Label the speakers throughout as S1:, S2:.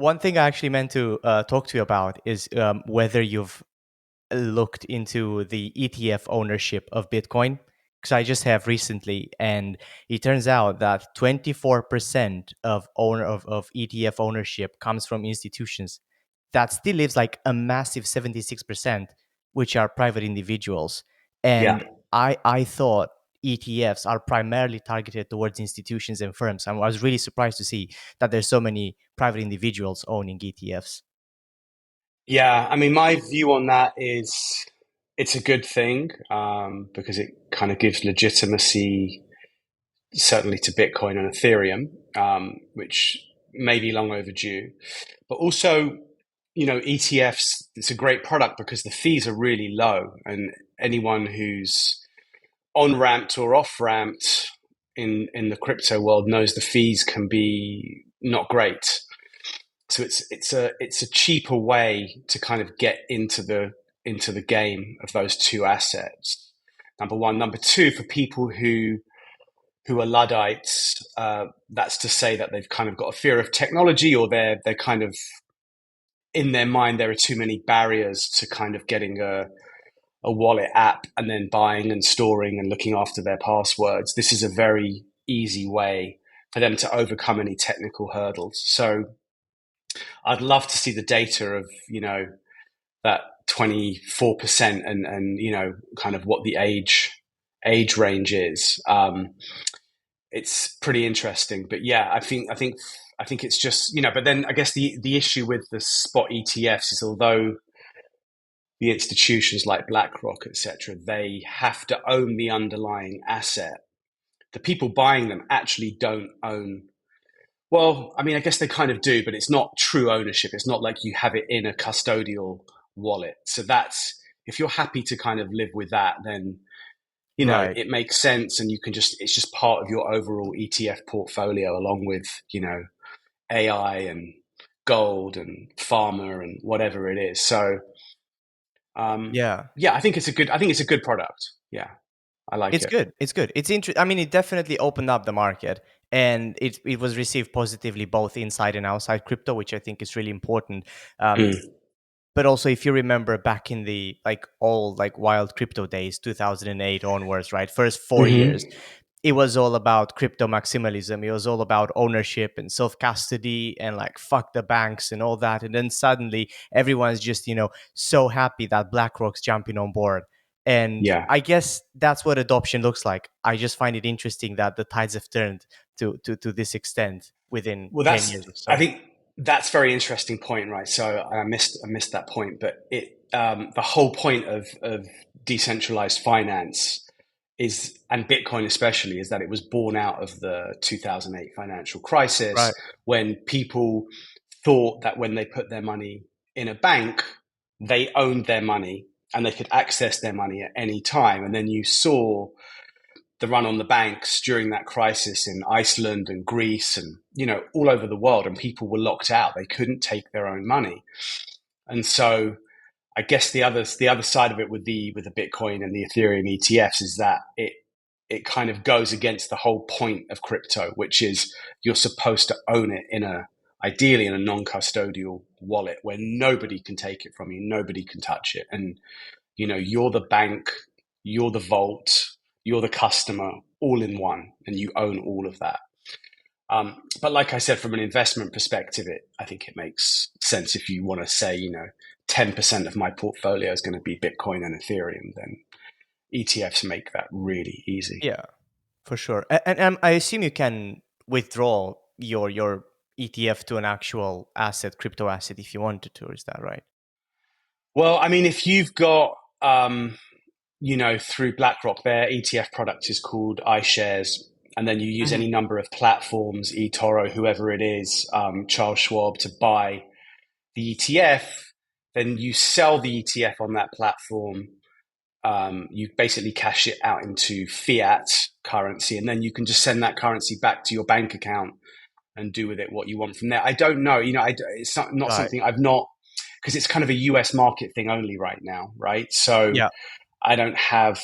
S1: one thing I actually meant to talk to you about is whether you've looked into the ETF ownership of Bitcoin, because I just have recently, and it turns out that 24% of ETF ownership comes from institutions. That still leaves like a massive 76%, which are private individuals.
S2: Yeah.
S1: And I thought ETFs are primarily targeted towards institutions and firms. I was really surprised to see that there's so many private individuals owning ETFs.
S2: Yeah. I mean, my view on that is it's a good thing because it kind of gives legitimacy, certainly to Bitcoin and Ethereum, which may be long overdue. But also, ETFs, it's a great product because the fees are really low. And anyone who's on ramped or off ramped in the crypto world knows the fees can be not great. So it's a cheaper way to kind of get into the game of those two assets. Number one, number two, for people who are Luddites, that's to say that they've kind of got a fear of technology, or they're kind of in their mind there are too many barriers to kind of getting a wallet app and then buying and storing and looking after their passwords. This is a very easy way for them to overcome any technical hurdles. So I'd love to see the data of, that 24% and kind of what the age range is. It's pretty interesting, but yeah, I think it's just, but then I guess the issue with the spot ETFs is, although the institutions like BlackRock, etc., they have to own the underlying asset. The people buying them actually don't own. Well, I mean, I guess they kind of do, but it's not true ownership. It's not like you have it in a custodial wallet. So that's, if you're happy to kind of live with that, then
S1: Right.
S2: it makes sense, and it's just part of your overall ETF portfolio, along with AI and gold and pharma and whatever it is. So
S1: Yeah.
S2: yeah, I think it's a good product. Yeah, I like
S1: It's
S2: it.
S1: good. It's good. It's I mean, it definitely opened up the market, and it was received positively both inside and outside crypto, which I think is really important. Um,
S2: Mm.
S1: but also, if you remember back in the like all like wild crypto days, 2008 onwards, right? First 4 years,
S2: Hmm.
S1: it was all about crypto maximalism. It was all about ownership and self custody and like fuck the banks and all that. And then suddenly everyone's just, so happy that BlackRock's jumping on board. And
S2: Yeah.
S1: I guess that's what adoption looks like. I just find it interesting that the tides have turned to this extent within
S2: Well,
S1: 10 years or
S2: I
S1: so.
S2: think that's a very interesting point, right? So I missed that point, but the whole point of decentralized finance is, and Bitcoin especially, is that it was born out of the 2008 financial crisis,
S1: Right.
S2: when people thought that when they put their money in a bank, they owned their money and they could access their money at any time. And then you saw the run on the banks during that crisis in Iceland and Greece and all over the world, and people were locked out. They couldn't take their own money. And so I guess the other side of it with the Bitcoin and the Ethereum ETFs is that it kind of goes against the whole point of crypto, which is you're supposed to own it ideally in a non-custodial wallet where nobody can take it from you, nobody can touch it. And you're the bank, you're the vault, you're the customer, all in one, and you own all of that. But like I said, from an investment perspective, I think it makes sense. If you want to say, 10% of my portfolio is going to be Bitcoin and Ethereum, then ETFs make that really easy.
S1: Yeah, for sure. And I assume you can withdraw your ETF to an actual asset, crypto asset, if you wanted to. Is that right?
S2: Well, I mean, if you've got, through BlackRock, their ETF product is called iShares, and then you use
S1: Hmm.
S2: any number of platforms, eToro, whoever it is, Charles Schwab, to buy the ETF, then you sell the ETF on that platform. You basically cash it out into fiat currency, and then you can just send that currency back to your bank account and do with it what you want from there. I don't know. It's not
S1: Right.
S2: something I've not, because it's kind of a US market thing only right now, right? So
S1: Yeah.
S2: I don't have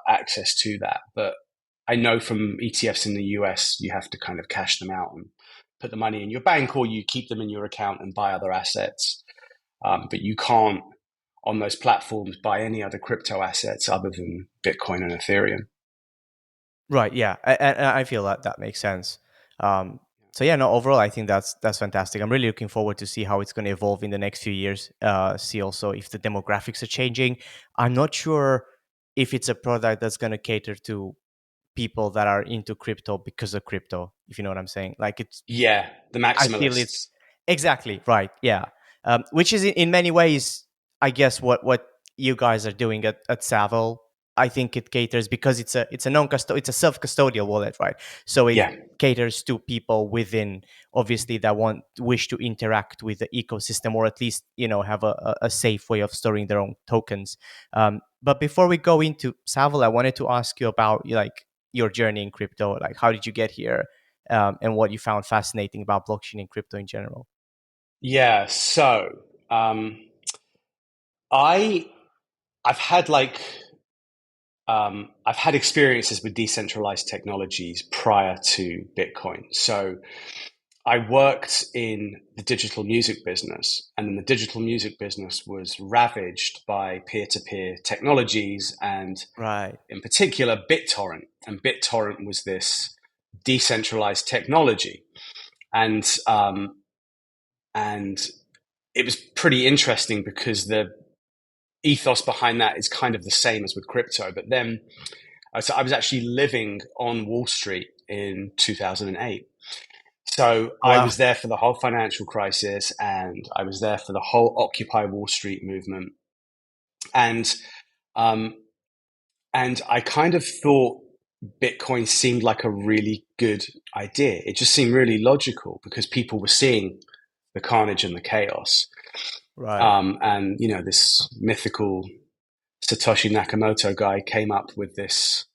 S2: access to that, but I know from ETFs in the US, you have to kind of cash them out and put the money in your bank or you keep them in your account and buy other assets. But you can't on those platforms buy any other crypto assets other than Bitcoin and Ethereum.
S1: Right. Yeah. I feel that that makes sense. Um, so yeah, no. Overall, I think that's fantastic. I'm really looking forward to see how it's going to evolve in the next few years. See also if the demographics are changing. I'm not sure if it's a product that's going to cater to people that are into crypto because of crypto. If you know what I'm saying. Like it's
S2: Yeah, the
S1: I feel it's
S2: maximalists.
S1: exactly right. Yeah, which is in many ways, I guess, what you guys are doing at Savl. I think it caters because it's a non it's a self custodial wallet, right? So it
S2: Yeah,
S1: caters to people within obviously that want wish to interact with the ecosystem or at least have a safe way of storing their own tokens. But before we go into Savl, I wanted to ask you about like your journey in crypto. Like, how did you get here? And what you found fascinating about blockchain and crypto in general.
S2: yeah. So um, I I've had like I've had experiences with decentralized technologies prior to Bitcoin. So I worked in the digital music business, and then the digital music business was ravaged by peer-to-peer technologies, and
S1: Right.
S2: in particular BitTorrent. And BitTorrent was this decentralized technology, and and it was pretty interesting because the ethos behind that is kind of the same as with crypto. But then, so I was actually living on Wall Street in 2008. So I
S1: Wow.
S2: was there for the whole financial crisis, and I was there for the whole Occupy Wall Street movement, and um, and I kind of thought Bitcoin seemed like a really good idea. It just seemed really logical because people were seeing the carnage and the chaos,
S1: Right.
S2: and this mythical Satoshi Nakamoto guy came up with this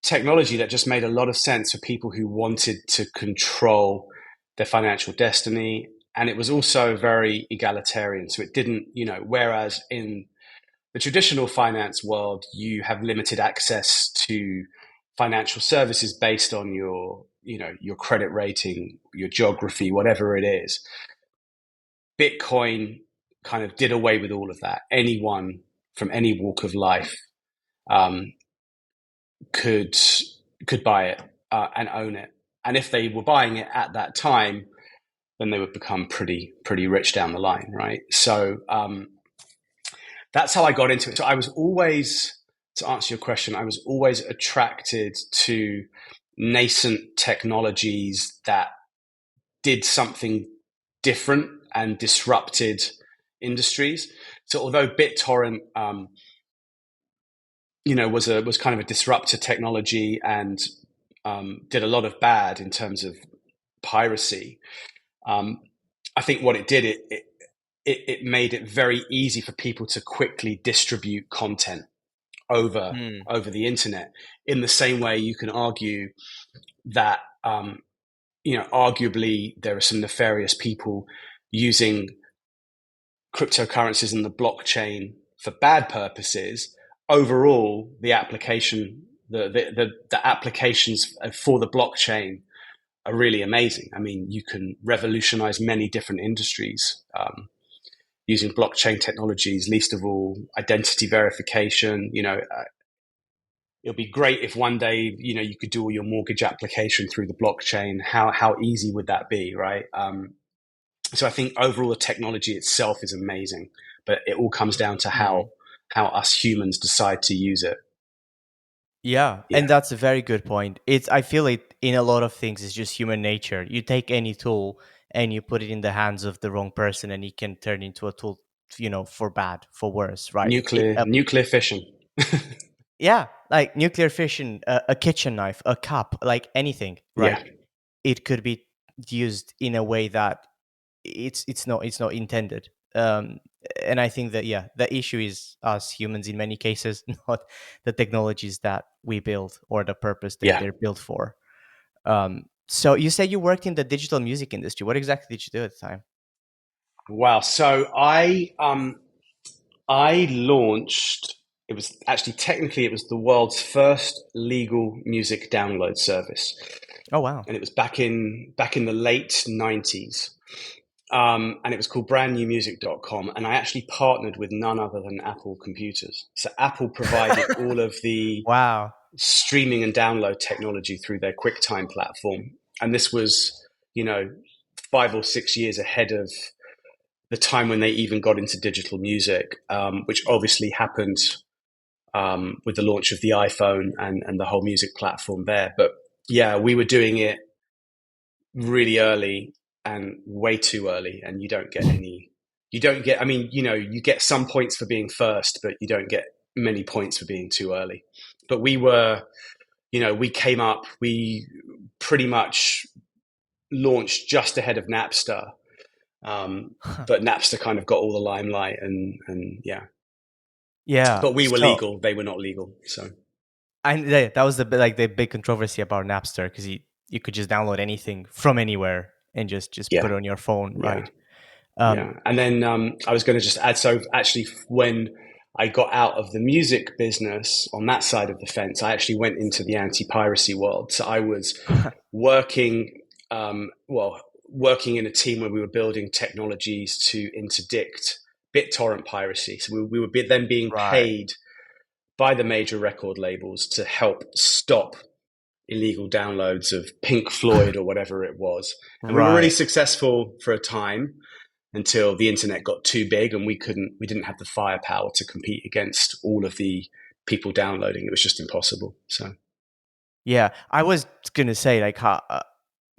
S2: technology that just made a lot of sense for people who wanted to control their financial destiny. And it was also very egalitarian. So it didn't, whereas in the traditional finance world, you have limited access to financial services based on your credit rating, your geography, whatever it is. Bitcoin kind of did away with all of that. Anyone from any walk of life um, could could buy it and own it. And if they were buying it at that time, then they would become pretty rich down the line, right? So that's how I got into it. So I was always, to answer your question, I was always attracted to nascent technologies that did something different and disrupted industries. So although BitTorrent, was kind of a disruptor technology and did a lot of bad in terms of piracy. Um, I think what it did, it made it very easy for people to quickly distribute content over
S1: Hmm.
S2: over the internet. In the same way, you can argue that arguably there are some nefarious people using cryptocurrencies and the blockchain for bad purposes. Overall, the applications for the blockchain are really amazing. I mean, you can revolutionize many different industries using blockchain technologies. Least of all, identity verification. It'll be great if one day you could do all your mortgage application through the blockchain. How easy would that be, right? So I think overall the technology itself is amazing, but it all comes down to
S1: Hmm.
S2: how us humans decide to use it.
S1: Yeah, and
S2: Yeah,
S1: that's a very good point. It's I feel it in a lot of things. It's just human nature. You take any tool and you put it in the hands of the wrong person, and it can turn into a tool, for bad, for worse, right?
S2: nuclear fission.
S1: Yeah, like nuclear fission, a kitchen knife, a cup, like anything, right?
S2: Yeah,
S1: It could be used in a way that it's not intended. And I think that yeah, the issue is us humans in many cases, not the technologies that we build or the purpose
S2: yeah.
S1: they're built for. So you said you worked in the digital music industry. What exactly did you do at the time?
S2: Wow. So I launched. It was actually technically it was the world's first legal music download service.
S1: Oh wow.
S2: and it was back in the late 90s. And it was called brandnewmusic.com. And I actually partnered with none other than Apple computers. So Apple provided all of the
S1: Wow.
S2: streaming and download technology through their QuickTime platform. And this was, you know, 5 or 6 years ahead of the time when they even got into digital music, which obviously happened with the launch of the iPhone and the whole music platform there. But yeah, we were doing it really early and way too early, and you don't get, I mean, you get some points for being first, but you don't get many points for being too early. But we pretty much launched just ahead of Napster. But Napster kind of got all the limelight, and yeah,
S1: Yeah.
S2: but we were
S1: So
S2: legal, they were not legal. So
S1: that was the big controversy about Napster, because you could just download anything from anywhere and just put
S2: yeah,
S1: it on your phone,
S2: yeah.
S1: right?
S2: Yeah, and then I was going to just add. So actually, when I got out of the music business on that side of the fence, I actually went into the anti-piracy world. So I was working, working in a team where we were building technologies to interdict BitTorrent piracy. So we were then being
S1: Right.
S2: paid by the major record labels to help stop illegal downloads of Pink Floyd or whatever it was, and we were really
S1: Right.
S2: successful for a time until the internet got too big and we didn't have the firepower to compete against all of the people downloading. It was just impossible. So
S1: Yeah, I was gonna say, like, how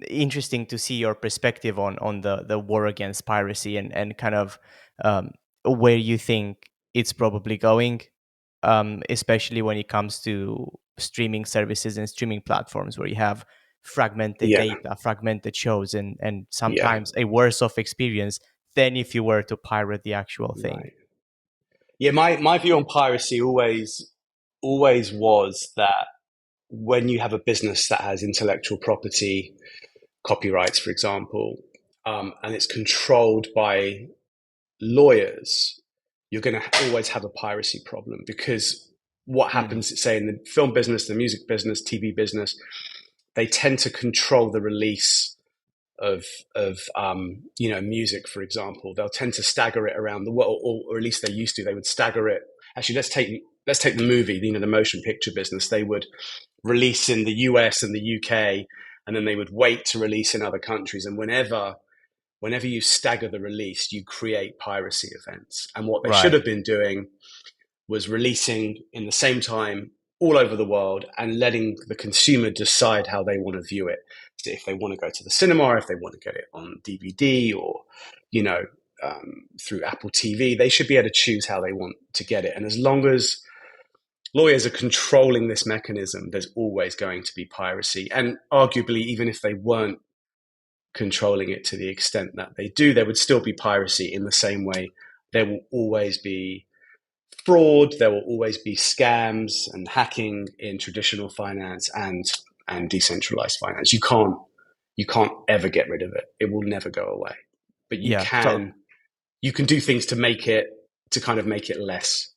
S1: interesting to see your perspective on the war against piracy, and kind of um, where you think it's probably going, especially when it comes to streaming services and streaming platforms where you have fragmented
S2: yeah,
S1: data, fragmented shows, and
S2: yeah,
S1: sometimes a worse off experience than if you were to pirate the actual thing.
S2: right. Yeah, my view on piracy always was that when you have a business that has intellectual property, copyrights, for example, and it's controlled by lawyers, you're going to always have a piracy problem, because what
S1: Hmm.
S2: happens, say, in the film business, the music business, TV business, they tend to control the release of music, for example. They'll tend to stagger it around the world, or at least they used to. They would stagger it. Actually, let's take the movie, the motion picture business. They would release in the US and the UK, and then they would wait to release in other countries. And whenever you stagger the release, you create piracy events. And what they should
S1: Right.
S2: have been doing was releasing in the same time all over the world and letting the consumer decide how they want to view it. So if they want to go to the cinema, or if they want to get it on DVD, or you know through Apple TV, they should be able to choose how they want to get it. And as long as lawyers are controlling this mechanism, there's always going to be piracy. And arguably, even if they weren't controlling it to the extent that they do, there would still be piracy in the same way. There will always be fraud, there will always be scams and hacking in traditional finance and decentralized finance. You can't ever get rid of it. It will never go away. But you
S1: Yeah. So
S2: can you can do things to kind of make it less.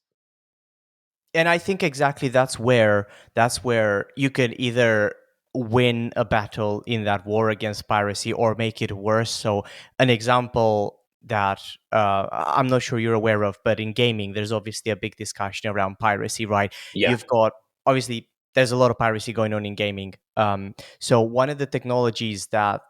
S1: and I think exactly that's where you could either win a battle in that war against piracy or make it worse. So an example that I'm not sure you're aware of, but in gaming, there's obviously a big discussion around piracy, right?
S2: Yeah,
S1: You've got obviously there's a lot of piracy going on in gaming. So one of the technologies that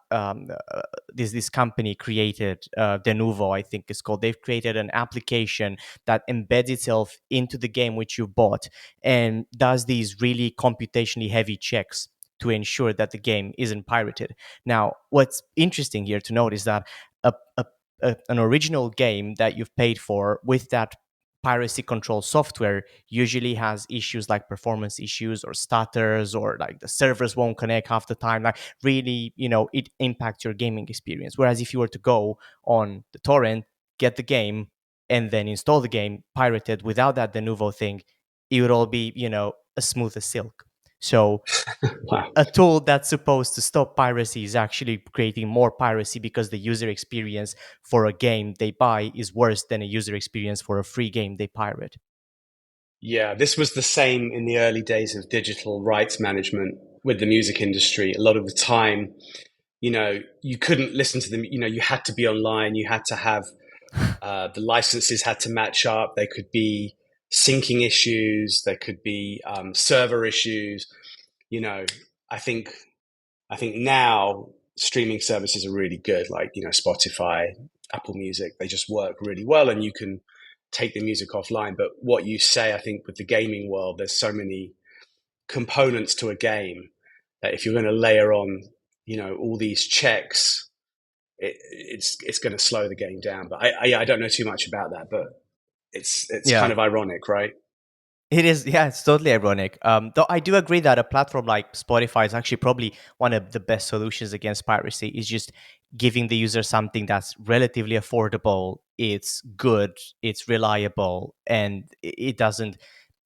S1: this company created, Denuvo, I think it's called. They've created an application that embeds itself into the game which you bought and does these really computationally heavy checks to ensure that the game isn't pirated. Now, what's interesting here to note is that a, a, an original game that you've paid for with that piracy control software usually has issues like performance issues or stutters, or like the servers won't connect half the time. Like, really, it impacts your gaming experience. Whereas if you were to go on the torrent, get the game, and then install the game pirated without that de novo thing, it would all be, as smooth as silk. So
S2: wow.
S1: a tool that's supposed to stop piracy is actually creating more piracy, because the user experience for a game they buy is worse than a user experience for a free game they pirate.
S2: Yeah, this was the same in the early days of digital rights management with the music industry. A lot of the time, you couldn't listen to them. You had to be online. You had to have the licenses had to match up. There could be syncing issues. There could be server issues. You know, I think I think now streaming services are really good, like Spotify, Apple Music. They just work really well, and you can take the music offline. But what you say, I think, with the gaming world, there's so many components to a game that if you're going to layer on, all these checks, it's going to slow the game down. But I don't know too much about that, but it's kind
S1: Yeah.
S2: of ironic, right?
S1: It is, yeah, it's totally ironic. Though I do agree that a platform like Spotify is actually probably one of the best solutions against piracy. Is just giving the user something that's relatively affordable. It's good, it's reliable, and it doesn't.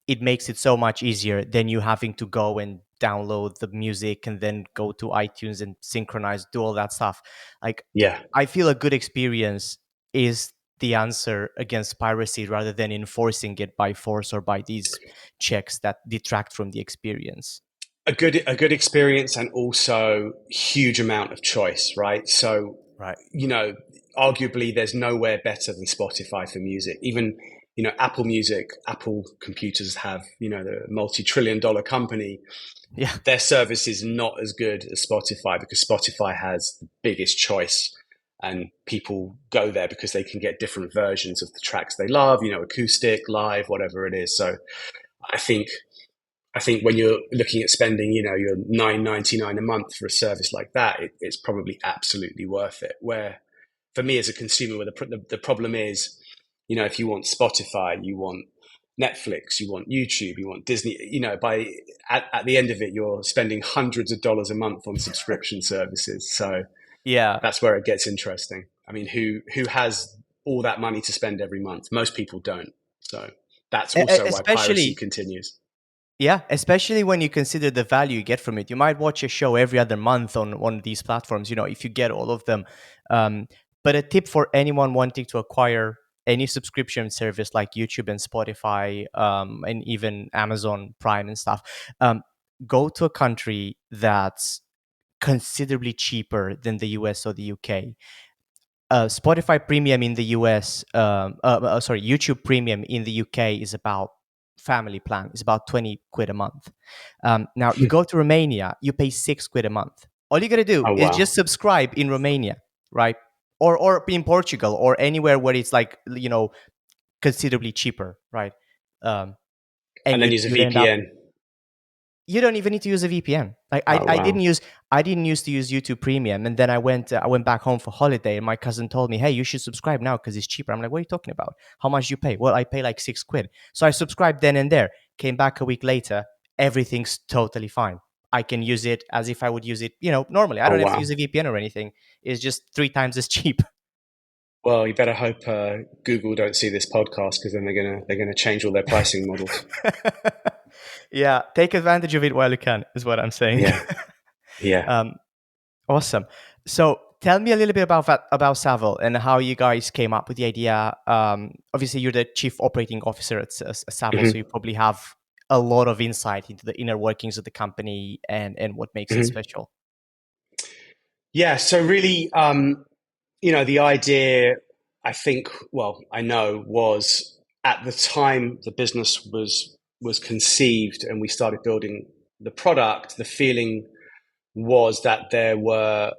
S1: It makes it so much easier than you having to go and download the music and then go to iTunes and synchronize, do all that stuff. Like,
S2: Yeah.
S1: I feel a good experience is the answer against piracy rather than enforcing it by force or by these checks that detract from the experience.
S2: A good experience, and also huge amount of choice, right? So,
S1: Right.
S2: you know, arguably there's nowhere better than Spotify for music. Even, Apple Music, Apple computers have, the multi-trillion dollar company.
S1: Yeah.
S2: Their service is not as good as Spotify because Spotify has the biggest choice, and people go there because they can get different versions of the tracks they love, acoustic, live, whatever it is. So I think I think when you're looking at spending, your $9.99 a month for a service like that, it's probably absolutely worth it. Where for me as a consumer, where the problem is, if you want Spotify, you want Netflix, you want YouTube, you want Disney, at the end of it, you're spending hundreds of dollars a month on subscription services. So
S1: Yeah.
S2: that's where it gets interesting. I mean, who has all that money to spend every month? Most people don't. So that's also why piracy
S1: Especially,
S2: continues.
S1: yeah, especially when you consider the value you get from it. You might watch a show every other month on one of these platforms, if you get all of them. Um, but a tip for anyone wanting to acquire any subscription service like YouTube and Spotify, and even Amazon Prime and stuff, go to a country that's considerably cheaper than the US or the UK. Spotify Premium in the US, sorry, YouTube Premium in the UK is about family plan is about 20 quid a month. Now you go to Romania, you pay 6 quid a month. All you gotta do
S2: Oh
S1: is
S2: wow!
S1: just subscribe in Romania, right? Or in Portugal or anywhere where it's like considerably cheaper, right? Um, and
S2: And then
S1: you'd
S2: use a
S1: you'd end up
S2: VPN.
S1: you don't even need to use a VPN. Like
S2: Oh wow!
S1: I didn't used to use YouTube Premium, and then I went back home for holiday, and my cousin told me, "Hey, you should subscribe now because it's cheaper." I'm like, "What are you talking about? How much do you pay?" Well, I pay like 6 quid. So I subscribed then and there. Came back a week later, everything's totally fine. I can use it as if I would use it, normally. I
S2: Oh
S1: don't have to use
S2: wow!
S1: a VPN or anything. It's just 3 times as cheap.
S2: Well, you better hope Google don't see this podcast because then they're gonna change all their pricing models.
S1: Yeah, take advantage of it while you can, is what I'm saying.
S2: Yeah, yeah.
S1: um, Awesome. So tell me a little bit about Savl and how you guys came up with the idea. Obviously, you're the chief operating officer at Savl, so you
S2: Hmm.
S1: probably have a lot of insight into the inner workings of the company and what makes it
S2: Hmm.
S1: special.
S2: Yeah. So really, the idea, I think, well, I know, was at the time the business was conceived and we started building the product. The feeling was that there were,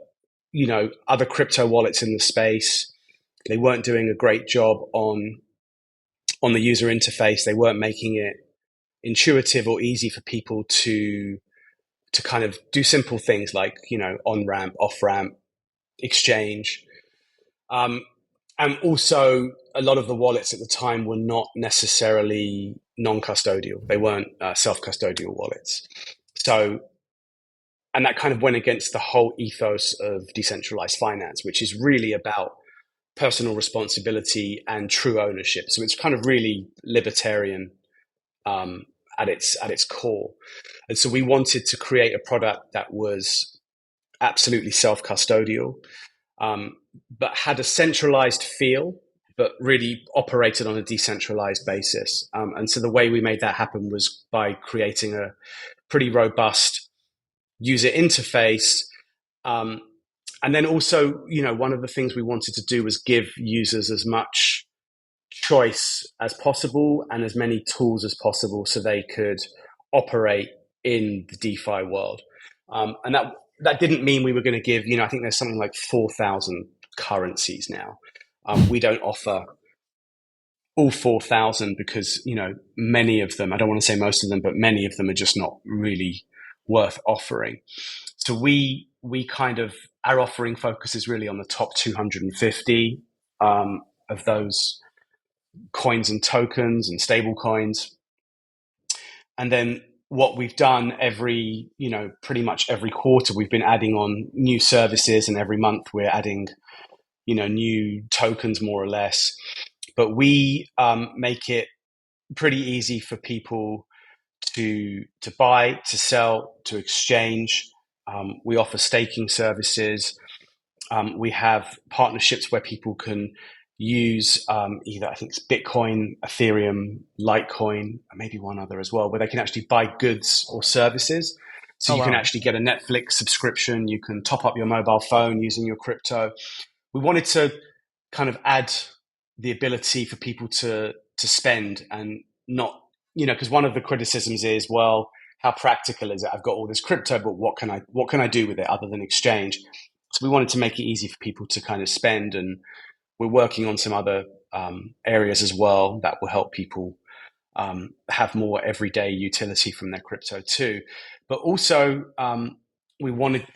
S2: other crypto wallets in the space. They weren't doing a great job on the user interface. They weren't making it intuitive or easy for people to kind of do simple things like on ramp, off ramp, exchange. Um, and also, a lot of the wallets at the time were not necessarily non-custodial. They weren't self-custodial wallets. So, and that kind of went against the whole ethos of decentralized finance, which is really about personal responsibility and true ownership. So it's kind of really libertarian um, at its core. And so we wanted to create a product that was absolutely self-custodial, um, but had a centralized feel, but really operated on a decentralized basis. And so the way we made that happen was by creating a pretty robust user interface. And then also, one of the things we wanted to do was give users as much choice as possible and as many tools as possible so they could operate in the DeFi world. And that didn't mean we were going to give, I think there's something like 4,000 currencies now. We don't offer all 4,000 because, many of them, I don't want to say most of them, but many of them are just not really worth offering. So we kind of, our offering focuses really on the top 250 of those coins and tokens and stable coins. And then what we've done pretty much every quarter, we've been adding on new services, and every month we're adding, new tokens more or less. But we make it pretty easy for people to buy, to sell, to exchange. We offer staking services. We have partnerships where people can use either, I think it's Bitcoin, Ethereum, Litecoin, maybe one other as well, where they can actually buy goods or services. So
S1: Oh
S2: you can
S1: wow.
S2: actually get a Netflix subscription. You can top up your mobile phone using your crypto. We wanted to kind of add the ability for people to spend and not, because one of the criticisms is, well, how practical is it? I've got all this crypto, but what can I do with it other than exchange? So we wanted to make it easy for people to kind of spend, and we're working on some other areas as well that will help people have more everyday utility from their crypto too. But also, we wanted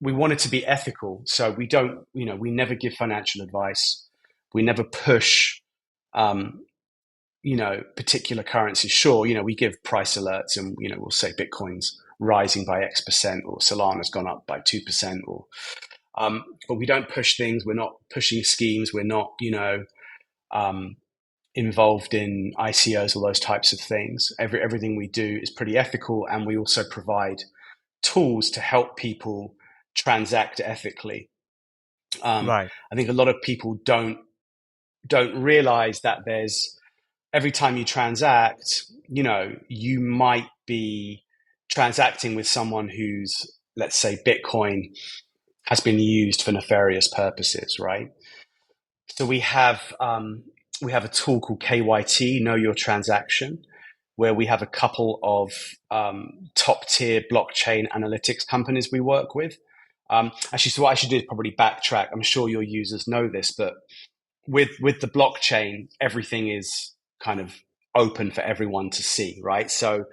S2: to be ethical, so we don't, we never give financial advice. We never push, particular currencies. Sure, we give price alerts, and we'll say Bitcoin's rising by X%, or Solana's gone up by 2%, or but we don't push things. We're not pushing schemes. We're not, involved in ICOs or those types of things. Everything we do is pretty ethical, and we also provide tools to help people transact ethically.
S1: Right.
S2: I think a lot of people don't realize that there's, every time you transact, you might be transacting with someone who's, let's say, Bitcoin has been used for nefarious purposes, right? So we have a tool called KYT, Know Your Transaction, where we have a couple of top tier blockchain analytics companies we work with. Actually, so what I should do is probably backtrack. I'm sure your users know this, but with the blockchain, everything is kind of open for everyone to see, right? So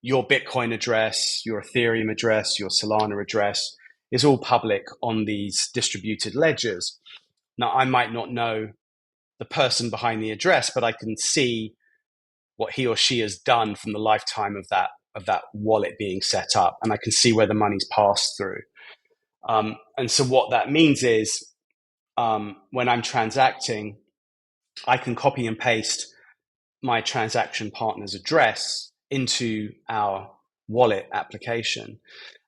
S2: your Bitcoin address, your Ethereum address, your Solana address is all public on these distributed ledgers. Now, I might not know the person behind the address, but I can see what he or she has done from the lifetime of that wallet being set up, and I can see where the money's passed through. And so what that means is, when I'm transacting, I can copy and paste my transaction partner's address into our wallet application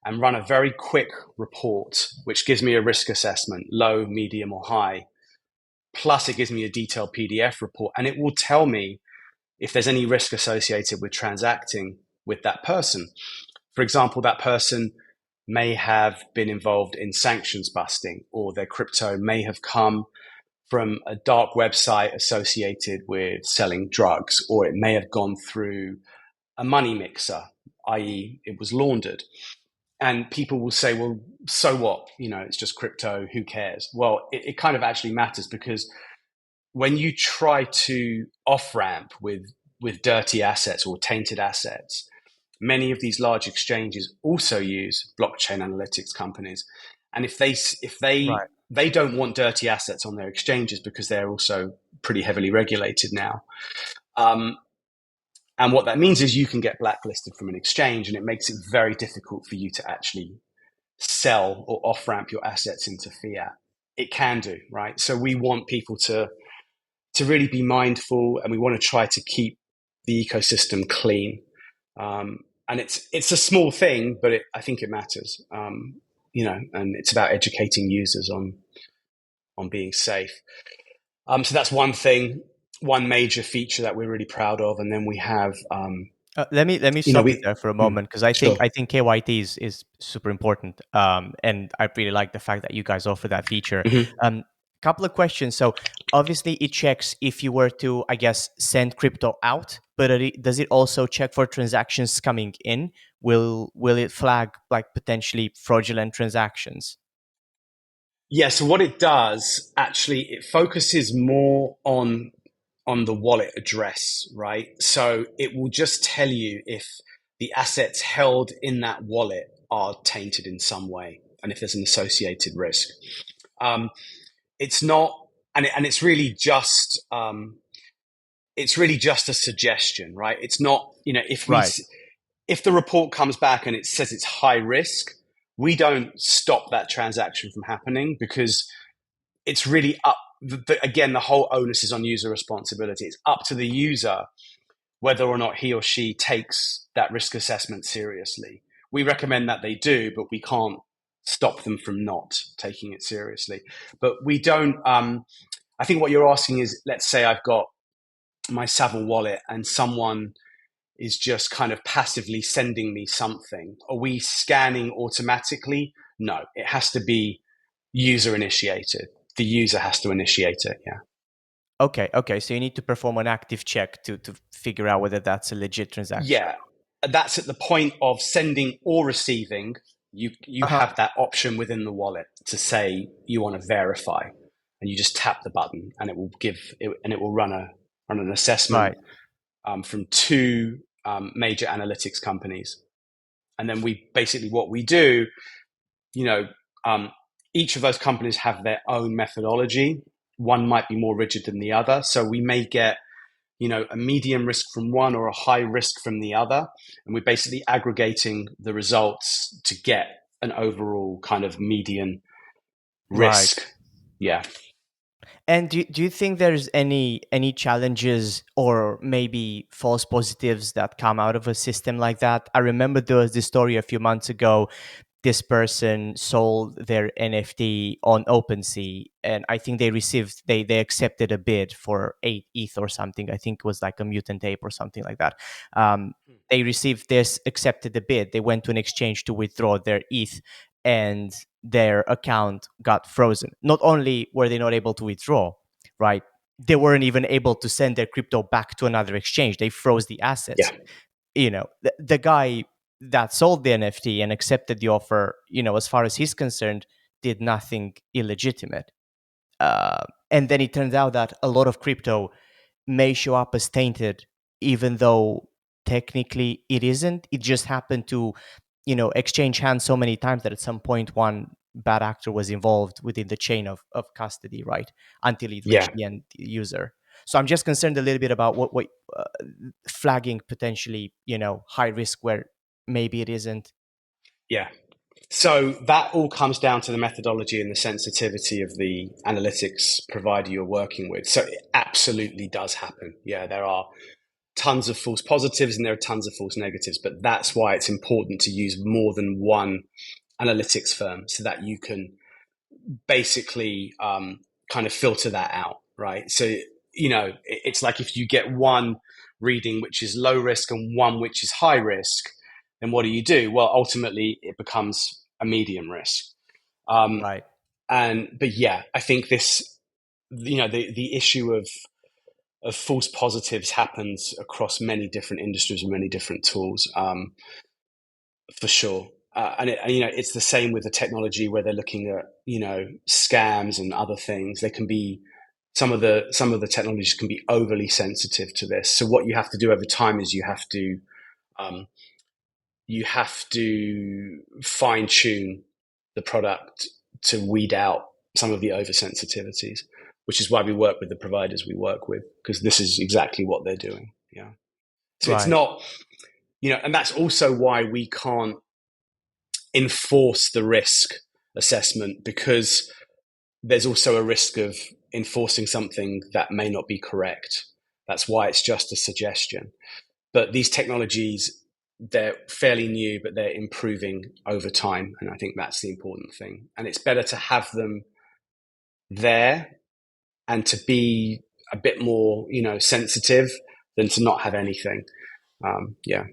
S2: and run a very quick report, which gives me a risk assessment, low, medium, or high. Plus, it gives me a detailed PDF report, and it will tell me if there's any risk associated with transacting with that person. For example, that person may have been involved in sanctions busting, or their crypto may have come from a dark website associated with selling drugs, or it may have gone through a money mixer, i.e., it was laundered. And people will say, well, so what? It's just crypto, who cares? Well, it kind of actually matters, because when you try to off ramp with dirty assets or tainted assets, many of these large exchanges also use blockchain analytics companies, and if
S1: Right.
S2: they don't want dirty assets on their exchanges because they're also pretty heavily regulated now. And what that means is you can get blacklisted from an exchange, and it makes it very difficult for you to actually sell or off ramp your assets into fiat. It can do, right? So we want people to really be mindful, and we want to try to keep the ecosystem clean. And it's a small thing, but I think it matters. And it's about educating users on being safe. So that's one thing, one major feature that we're really proud of. And then we have
S1: Let me
S2: You know,
S1: stop you there for a moment because I think
S2: sure.
S1: KYT is super important, and I really like the fact that you guys offer that feature.
S2: Mhm.
S1: Couple of questions. So obviously, it checks if you were to, I guess, send crypto out, but does it also check for transactions coming in? Will it flag like potentially fraudulent transactions?
S2: Yeah, so what it does actually, it focuses more on the wallet address, right? So it will just tell you if the assets held in that wallet are tainted in some way, and if there's an associated risk. Um, it's not, and it's really just a suggestion, right? It's not,
S1: Right,
S2: if the report comes back and it says it's high risk, we don't stop that transaction from happening because it's really up. Again, the whole onus is on user responsibility. It's up to the user whether or not he or she takes that risk assessment seriously. We recommend that they do, but we can't stop them from not taking it seriously. But we don't. I think what you're asking is, let's say I've got my Savl wallet and someone is just kind of passively sending me something. Are we scanning automatically? No, it has to be user initiated. The user has to initiate it. Yeah.
S1: okay. So you need to perform an active check to figure out whether that's a legit transaction.
S2: Yeah. That's at the point of sending or receiving. You
S1: Uh-huh.
S2: have that option within the wallet to say you want to verify, and you just tap the button, and it will run an assessment
S1: Right.
S2: from two major analytics companies, and then we basically what we do, you know, um, each of those companies have their own methodology. One might be more rigid than the other, so we may get a medium risk from one or a high risk from the other, and we're basically aggregating the results to get an overall kind of median
S1: Right.
S2: risk. Yeah.
S1: And do you think there's any challenges or maybe false positives that come out of a system like that? I remember there was this story a few months ago. This person sold their NFT on OpenSea, and I think they accepted a bid for 8 ETH or something. I think it was like a mutant ape or something like that. They received this, accepted the bid. They went to an exchange to withdraw their ETH, and their account got frozen. Not only were they not able to withdraw, right? They weren't even able to send their crypto back to another exchange. They froze the assets.
S2: Yeah.
S1: The guy that sold the NFT and accepted the offer, as far as he's concerned, did nothing illegitimate. And then it turns out that a lot of crypto may show up as tainted, even though technically it isn't. It just happened to, exchange hands so many times that at some point one bad actor was involved within the chain of custody, right? Until it
S2: Yeah.
S1: reached the end user. So I'm just concerned a little bit about what uh, flagging potentially, high risk where maybe it isn't.
S2: Yeah. So that all comes down to the methodology and the sensitivity of the analytics provider you're working with. So it absolutely does happen. Yeah, there are tons of false positives and there are tons of false negatives, but that's why it's important to use more than one analytics firm so that you can basically kind of filter that out, right? So, it's like if you get one reading which is low risk and one which is high risk, then what do? Well, ultimately, it becomes a medium risk. Um,
S1: Right.
S2: but yeah, I think the issue of false positives happens across many different industries and many different tools. For sure. It's the same with the technology where they're looking at, scams and other things. They can be some of the technologies can be overly sensitive to this. So what you have to do over time is um, you have to fine tune the product to weed out some of the oversensitivities, which is why we work with the providers we work with, because this is exactly what they're doing. Yeah. So it's
S1: Right.
S2: not, and that's also why we can't enforce the risk assessment, because there's also a risk of enforcing something that may not be correct. That's why it's just a suggestion. But these technologies, they're fairly new, but they're improving over time. And I think that's the important thing. And it's better to have them there and to be a bit more, sensitive than to not have anything. Yeah,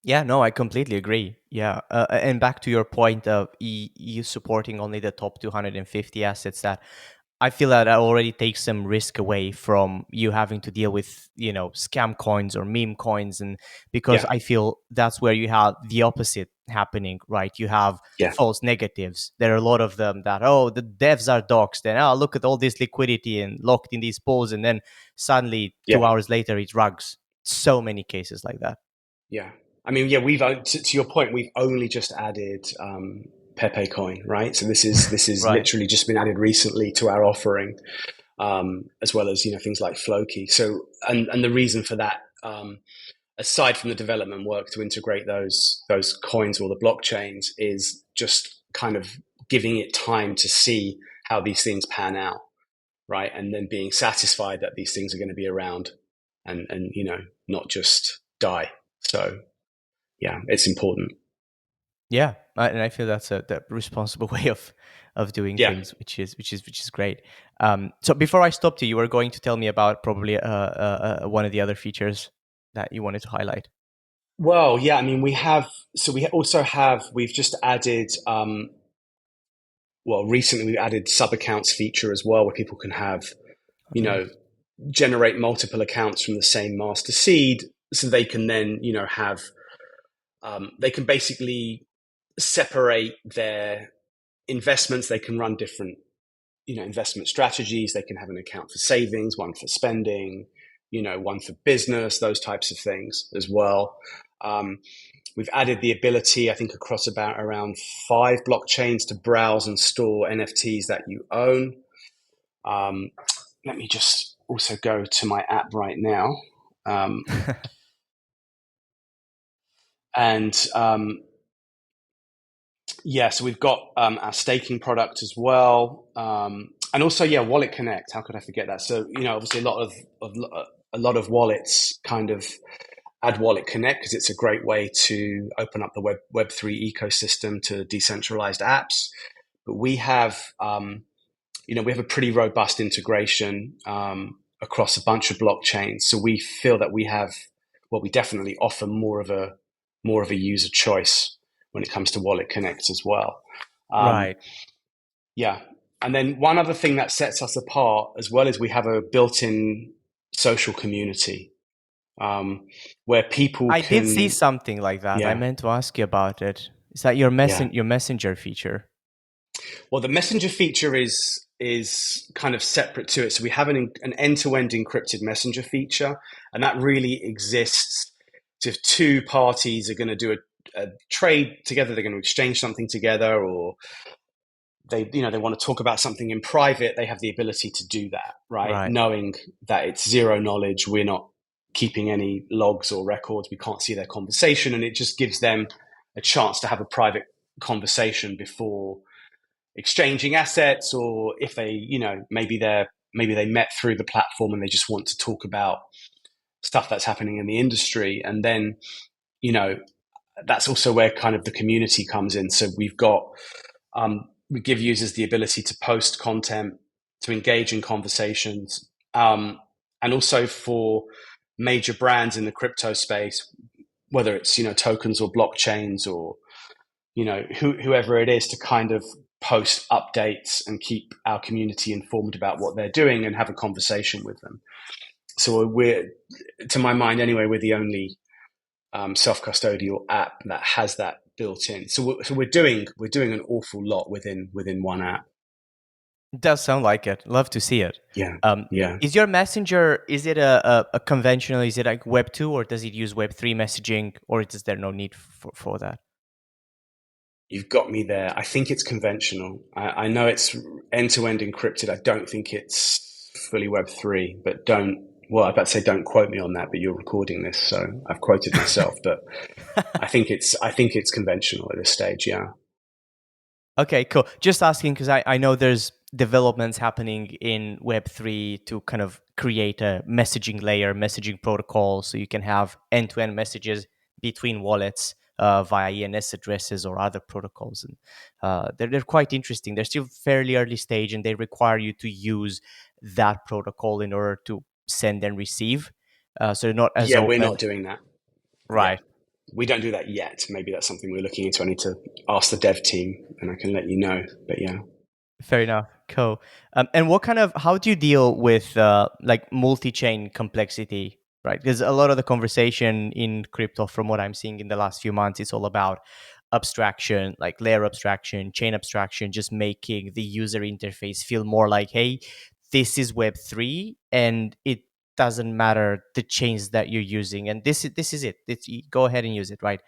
S1: Yeah, no, I completely agree. Yeah, and back to your point of you supporting only the top 250 assets, that I feel that already takes some risk away from you having to deal with, scam coins or meme coins, and because
S2: yeah,
S1: I feel that's where you have the opposite happening, right? You have
S2: yeah,
S1: false negatives. There are a lot of them that, oh, the devs are doxxed, and oh, look at all this liquidity and locked in these pools, and then suddenly two
S2: yeah.
S1: hours later it rugs. So many cases like that.
S2: Yeah. I mean, yeah, we've to your point, we've only just added Pepe Coin, right? So this is
S1: Right.
S2: literally just been added recently to our offering, as well as things like Floki. So and the reason for that, aside from the development work to integrate those coins or the blockchains, is just kind of giving it time to see how these things pan out, right? And then being satisfied that these things are going to be around and not just die. So yeah, it's important.
S1: Yeah, and I feel that's a responsible way of doing
S2: Yeah.
S1: things, which is great. So before I stopped you, you were going to tell me about probably one of the other features that you wanted to highlight.
S2: Well, yeah. I mean, we also have. We've just added. Well, recently we've added sub accounts feature as well, where people can have
S1: Oh,
S2: you know
S1: nice.
S2: generate multiple accounts from the same master seed, so they can then have they can basically separate their investments. They can run different investment strategies. They can have an account for savings, one for spending, one for business, those types of things as well. Um, we've added the ability, I think, across about around 5 blockchains to browse and store NFTs that you own. Um, let me just also go to my app right now. Um, and Yeah, so we've got our staking product as well, and also yeah, Wallet Connect. How could I forget that? So obviously a lot of wallets kind of add Wallet Connect because it's a great way to open up the Web3 ecosystem to decentralized apps. But we have a pretty robust integration across a bunch of blockchains. So we feel that we definitely offer more of a user choice when it comes to Wallet Connect as well. Um,
S1: Right.
S2: yeah. And then one other thing that sets us apart as well is we have a built-in social community, um, where people
S1: I did see
S2: can,
S1: something like that. I
S2: yeah,
S1: meant to ask you about it. Is that your
S2: yeah.
S1: your messenger feature?
S2: Well, the messenger feature is kind of separate to it. So we have an end-to-end encrypted messenger feature, and that really exists. So if two parties are going to do a trade together, they're going to exchange something together, or they want to talk about something in private, they have the ability to do that, right?
S1: Right.
S2: Knowing that it's zero knowledge, we're not keeping any logs or records, we can't see their conversation, and it just gives them a chance to have a private conversation before exchanging assets, or if they, maybe they met through the platform and they just want to talk about stuff that's happening in the industry, and then you know that's also where kind of the community comes in. So we give users the ability to post content, to engage in conversations, and also for major brands in the crypto space, whether it's tokens or blockchains or whoever it is, to kind of post updates and keep our community informed about what they're doing and have a conversation with them. So to my mind anyway, we're the only self-custodial app that has that built in. So we're doing an awful lot within one app.
S1: It does sound like it. Love to see it.
S2: Yeah,
S1: Um,
S2: yeah.
S1: is your messenger, is it a conventional, is it like Web 2, or does it use Web 3 messaging, or is there no need for that?
S2: You've got me there. I think it's conventional. I know it's end to end encrypted. I don't think it's fully Web3, but well, I about to say don't quote me on that, but you're recording this, so I've quoted myself. But I think it's conventional at this stage. Yeah.
S1: Okay, cool. Just asking because I know there's developments happening in Web3 to kind of create a messaging layer, messaging protocol, so you can have end-to-end messages between wallets via ENS addresses or other protocols. And they're quite interesting. They're still fairly early stage, and they require you to use that protocol in order to send and receive. So they're not as
S2: Yeah, we're
S1: open.
S2: not doing that. Yeah.
S1: Right.
S2: We don't do that yet. Maybe that's something we're looking into. I need to ask the dev team and I can let you know. But yeah.
S1: Fair enough. Cool. And how do you deal with like multi-chain complexity, right? Because a lot of the conversation in crypto, from what I'm seeing in the last few months, it's all about abstraction, like layer abstraction, chain abstraction, just making the user interface feel more like, hey, this is Web3, and it doesn't matter the chains that you're using, and this is it. Go ahead and use it, right?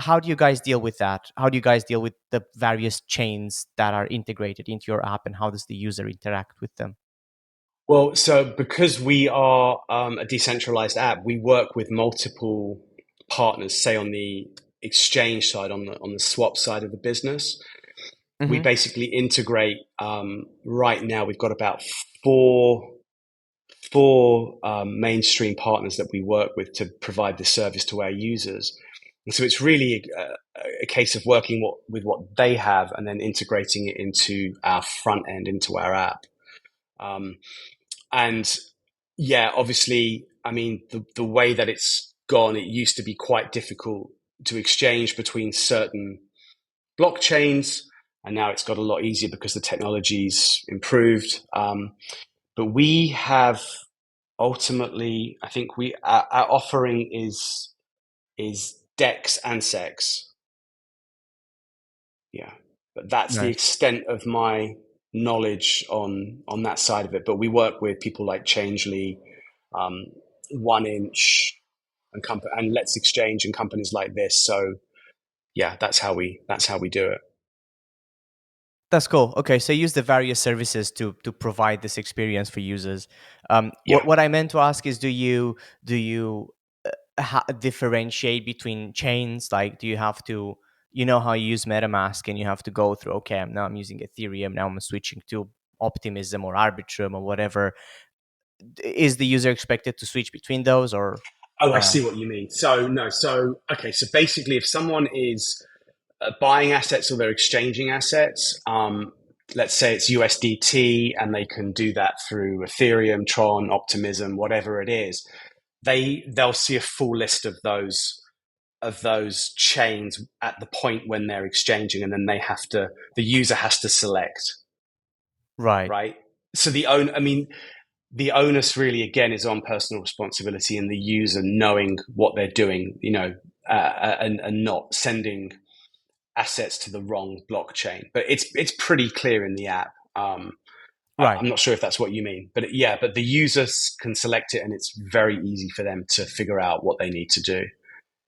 S1: How do you guys deal with that? How do you guys deal with the various chains that are integrated into your app, and how does the user interact with them?
S2: Well, so because we are a decentralized app, we work with multiple partners, say on the exchange side, on the swap side of the business. We
S1: Hmm.
S2: basically integrate. Right now, we've got about four mainstream partners that we work with to provide this service to our users. And so it's really a case of working with what they have and then integrating it into our front end, into our app. Um, and yeah, obviously, I mean, the way that it's gone, it used to be quite difficult to exchange between certain blockchains, and now it's got a lot easier because the technology's improved. But we have ultimately, I think our offering is Dex and Sex. Yeah, but that's the
S1: Nice.
S2: extent of my knowledge on that side of it. But we work with people like Changely, um, 1inch, and Let's Exchange and companies like this. So yeah, that's how we do it.
S1: That's cool. Okay, so use the various services to provide this experience for users.
S2: Yeah.
S1: What I meant to ask is, do you differentiate between chains? Like, do you have to, how you use MetaMask, and you have to go through, okay, now I'm using Ethereum, now I'm switching to Optimism or Arbitrum or whatever. Is the user expected to switch between those, or
S2: Oh, I
S1: uh,
S2: see what you mean. So no, so okay, so basically, if someone is buying assets or they're exchanging assets, let's say it's USDT, and they can do that through Ethereum, Tron, Optimism, whatever it is. They'll see a full list of those chains at the point when they're exchanging, and then the user has to select,
S1: right?
S2: right? So I mean, the onus really again is on personal responsibility and the user knowing what they're doing, and not sending assets to the wrong blockchain. But it's pretty clear in the app.
S1: Right.
S2: I'm not sure if that's what you mean, but yeah, but the users can select it, and it's very easy for them to figure out what they need to do.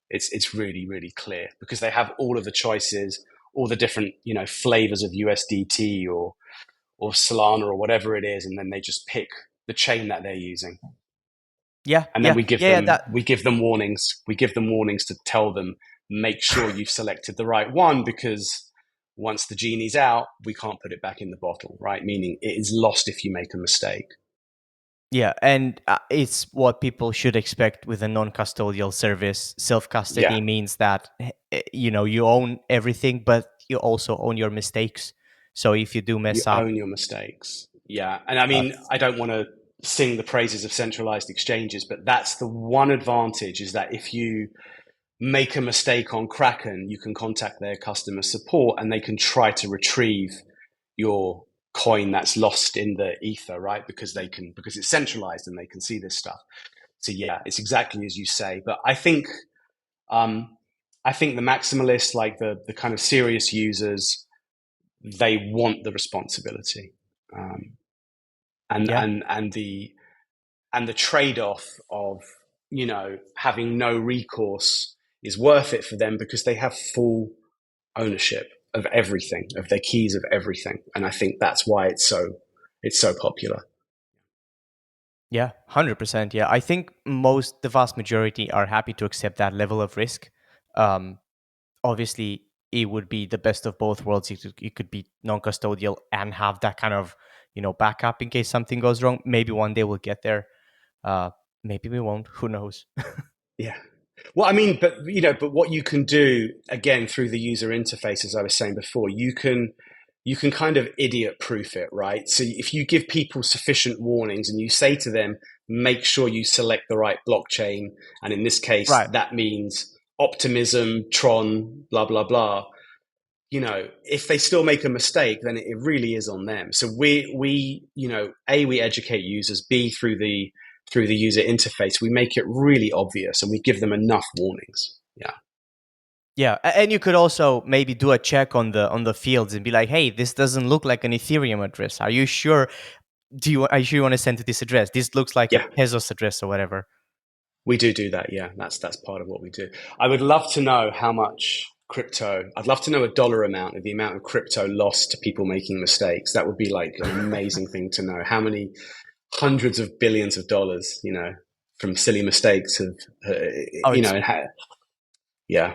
S2: It's really really clear because they have all of the choices, all the different flavors of USDT or Solana or whatever it is, and then they just pick the chain that they're using.
S1: Yeah,
S2: And then
S1: yeah,
S2: we give
S1: yeah, yeah.
S2: them
S1: That
S2: we give them warnings. We give them warnings to tell them, make sure you've selected the right one, because once the genie's out, we can't put it back in the bottle, right? Meaning it is lost if you make a mistake.
S1: Yeah, and it's what people should expect with a non-custodial service.
S2: Yeah,
S1: Self-custody means that you own everything, but you also own your mistakes. So if you do
S2: you
S1: mess up,
S2: own your mistakes. Yeah, and I mean,
S1: that's
S2: I don't want to sing the praises of centralized exchanges, but that's the one advantage, is that if you make a mistake on Kraken, you can contact their customer support and they can try to retrieve your coin that's lost in the ether, right? Because it's centralized and they can see this stuff. So yeah, it's exactly as you say. But um, I think the maximalists, like the kind of serious users, they want the responsibility, um, and
S1: yeah,
S2: and and the and the trade off of having no recourse is worth it for them because they have full ownership of everything, of their keys, of everything, and I think that's why it's so popular.
S1: yeah, 100%. Yeah, I think the vast majority are happy to accept that level of risk. Um, Obviously, it would be the best of both worlds. It could be non-custodial and have that kind of backup in case something goes wrong. Maybe one day we'll get there. Uh, Maybe we won't. Who knows?
S2: Yeah. Well, I mean, but what you can do again through the user interface, as I was saying before, you can kind of idiot proof it, right? So if you give people sufficient warnings and you say to them, make sure you select the right blockchain, and in this case,
S1: Right.
S2: that means optimism, Tron, blah blah blah. If they still make a mistake, then it really is on them. So we educate users. B, through the user interface, we make it really obvious and we give them enough warnings. Yeah.
S1: Yeah, and you could also maybe do a check on the fields and be like, "Hey, this doesn't look like an Ethereum address. Are you sure? Are you sure you want to send to this address? This looks like a
S2: Yeah.
S1: Tezos address or whatever."
S2: We do that. Yeah. That's part of what we do. I would love to know how much crypto, I'd love to know a dollar amount of the amount of crypto lost to people making mistakes. That would be like an amazing thing to know. How many hundreds of billions of dollars, from silly mistakes have,
S1: Oh, it's
S2: yeah.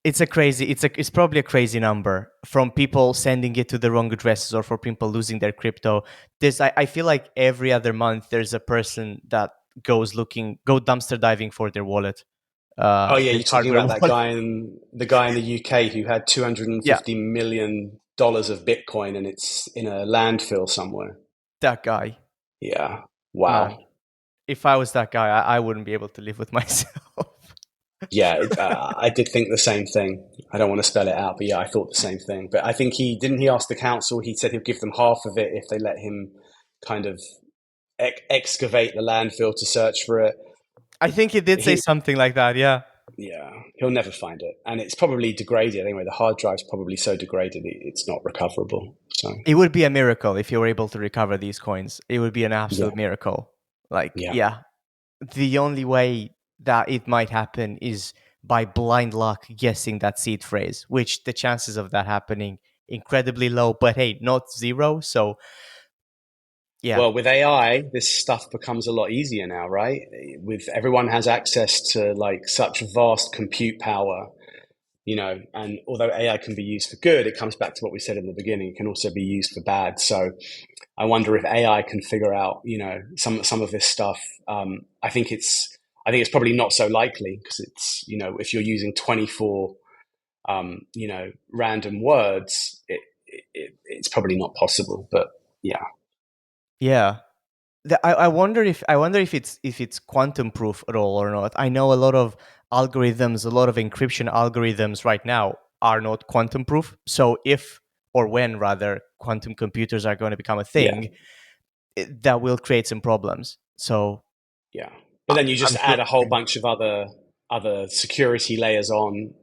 S1: it's probably a crazy number from people sending it to the wrong addresses or for people losing their crypto. I feel like every other month there's a person that go dumpster diving for their wallet,
S2: Oh yeah,
S1: their
S2: you're talking
S1: hardware
S2: about that
S1: wallet.
S2: guy in the guy in the UK who had
S1: Yeah,
S2: $250 million of Bitcoin and it's in a landfill somewhere.
S1: that guy,
S2: Yeah.
S1: man.
S2: Wow.
S1: If I was that guy, I wouldn't be able to live with myself.
S2: Yeah, I did think the same thing. I don't want to spell it out, but yeah, I thought the same thing. But I think he asked the council. He said he'll give them half of it if they let him kind of excavate the landfill to search for it.
S1: I think he did say
S2: He,
S1: something like that. Yeah,
S2: yeah, he'll never find it, and it's probably degraded anyway. The hard drive's probably so degraded it's not recoverable. So
S1: it would be a miracle if you were able to recover these coins. It would be an
S2: yeah,
S1: absolute miracle. Like,
S2: yeah.
S1: yeah, the only way that it might happen is by blind luck guessing that seed phrase, which the chances of that happening incredibly low, but hey, not zero. So yeah,
S2: Well, with AI, this stuff becomes a lot easier now, right? With everyone has access to like such vast compute power, and although AI can be used for good, it comes back to what we said in the beginning. It can also be used for bad. So I wonder if AI can figure out, some of this stuff. I think it's probably not so likely because it's, if you're using 24, random words, it's probably not possible. But yeah,
S1: yeah. I wonder if it's quantum proof at all or not. I know a lot of algorithms, a lot of encryption algorithms right now are not quantum proof. So if or when rather quantum computers are going to become a
S2: yeah,
S1: thing, that will create some problems. So
S2: yeah. But then you just
S1: I'm sure.
S2: add a whole bunch of other security layers on,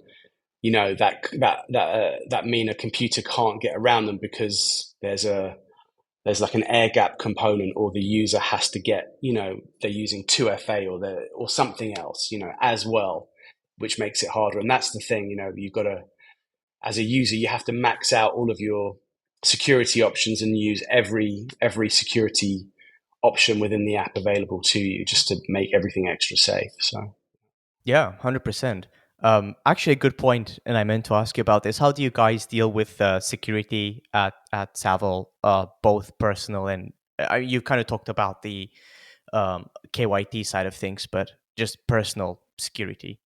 S2: that mean a computer can't get around them because there's like an air gap component, or the user has to get, they're using 2FA or something else, as well, which makes it harder. And that's the thing, you've got to, as a user, you have to max out all of your security options and use every security option within the app available to you just to make everything extra safe. So
S1: Yeah, 100%. Actually, a good point, and I meant to ask you about this. How do you guys deal with security at Savl, both personal and you kind of talked about the KYT side of things, but just personal security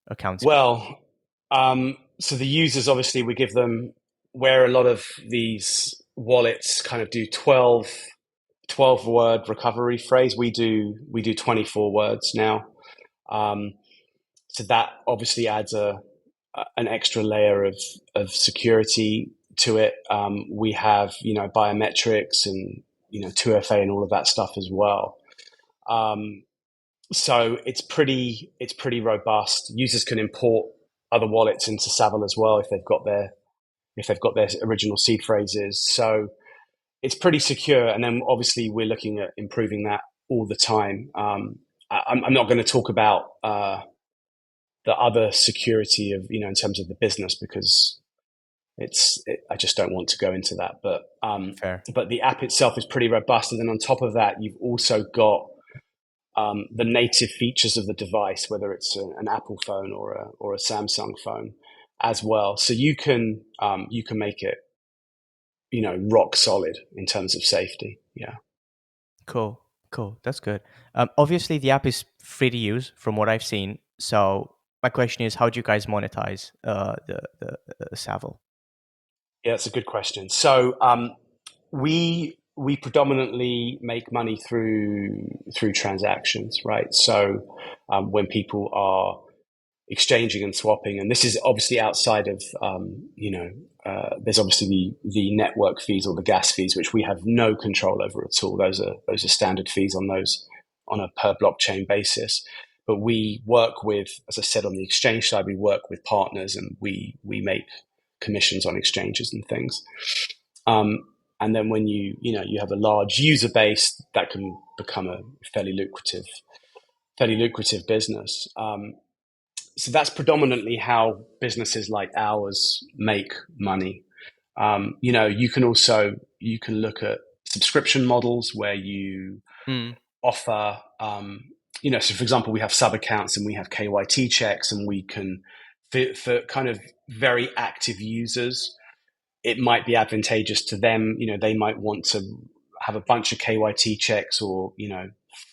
S1: accounts.
S2: well, so the users, obviously, we give them, where a lot of these wallets kind of do 12 word recovery phrase, we do 24 words now. Um, so that obviously adds an extra layer of security to it. We have, biometrics and, 2FA and all of that stuff as well. Um, so it's pretty robust. Users can import other wallets into Savl as well if they've got their original seed phrases. So it's pretty secure. And then obviously we're looking at improving that all the time. I'm not going to talk about the other security of, in terms of the business, because I just don't want to go into that.
S1: Fair.
S2: But the app itself is pretty robust. And then on top of that, you've also got the native features of the device, whether it's an Apple phone or a Samsung phone as well. So you can make it, rock solid in terms of safety. Yeah.
S1: Cool. Cool. That's good. Obviously, the app is free to use from what I've seen. So my question is, how do you guys monetize the Savl?
S2: Yeah, that's a good question. So we predominantly make money through transactions, right? So when people are exchanging and swapping. And this is obviously outside of, there's obviously the network fees or the gas fees, which we have no control over at all. Those are standard fees on those on a per blockchain basis. But we work with, as I said, on the exchange side, we work with partners and we make commissions on exchanges and things. And then when you have a large user base, that can become a fairly lucrative business. So that's predominantly how businesses like ours make money. You can look at subscription models where you
S1: Mm.
S2: offer, so for example, we have sub accounts and we have KYT checks, and we can, for kind of very active users, it might be advantageous to them. They might want to have a bunch of KYT checks or,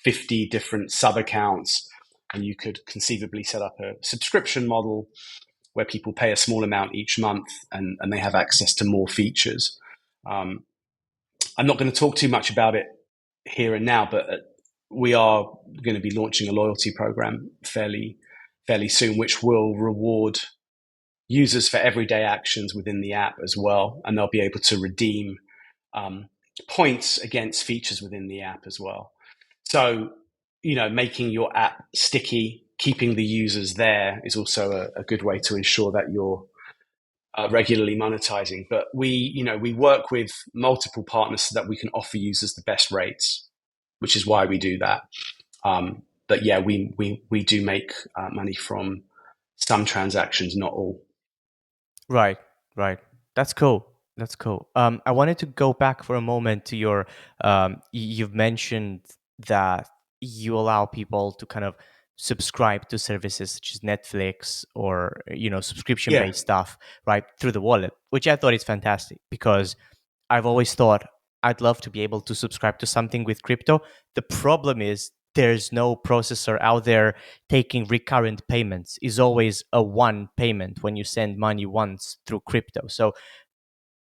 S2: 50 different sub accounts. And you could conceivably set up a subscription model where people pay a small amount each month and they have access to more features. I'm not going to talk too much about it here and now, but we are going to be launching a loyalty program fairly soon, which will reward users for everyday actions within the app as well. And they'll be able to redeem points against features within the app as well. So, making your app sticky, keeping the users there is also a good way to ensure that you're regularly monetizing. But we work with multiple partners so that we can offer users the best rates, which is why we do that. But yeah, we do make money from some transactions, not all.
S1: Right, right. That's cool. That's cool. I wanted to go back for a moment to your. You've mentioned that you allow people to kind of subscribe to services such as Netflix or
S2: Yeah.
S1: subscription-based stuff, right, through the wallet, which I thought is fantastic because I've always thought I'd love to be able to subscribe to something with crypto. The problem is there's no processor out there taking recurrent payments. Is always a one payment when you send money once through crypto. So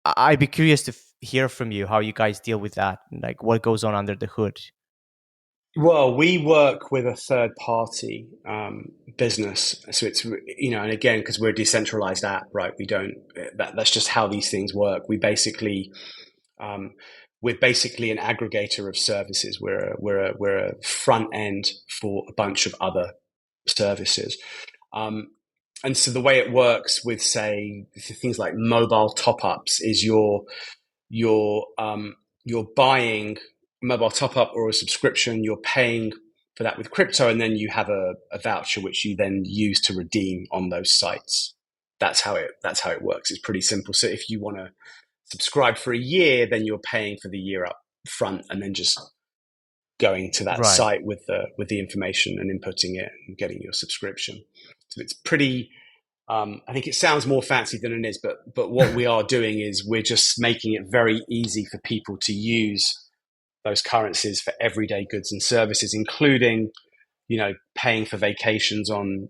S1: I'd be curious to hear from you how you guys deal with that, like what goes on under the hood.
S2: Well, we work with a third party business, so it's and again, because we're a decentralized app, right? We don't. That's just how these things work. Um, we're basically an aggregator of services. We're a front end for a bunch of other services. Um, and so the way it works with, say, things like mobile top ups is you're you're buying a mobile top up or a subscription. You're paying for that with crypto, and then you have a voucher which you then use to redeem on those sites. That's how it works. It's pretty simple. So if you want to subscribe for a year, then you're paying for the year up front, and then just going to that
S1: Right.
S2: site with the information and inputting it and getting your subscription. So it's pretty. I think it sounds more fancy than it is, but what we are doing is we're just making it very easy for people to use those currencies for everyday goods and services, including paying for vacations on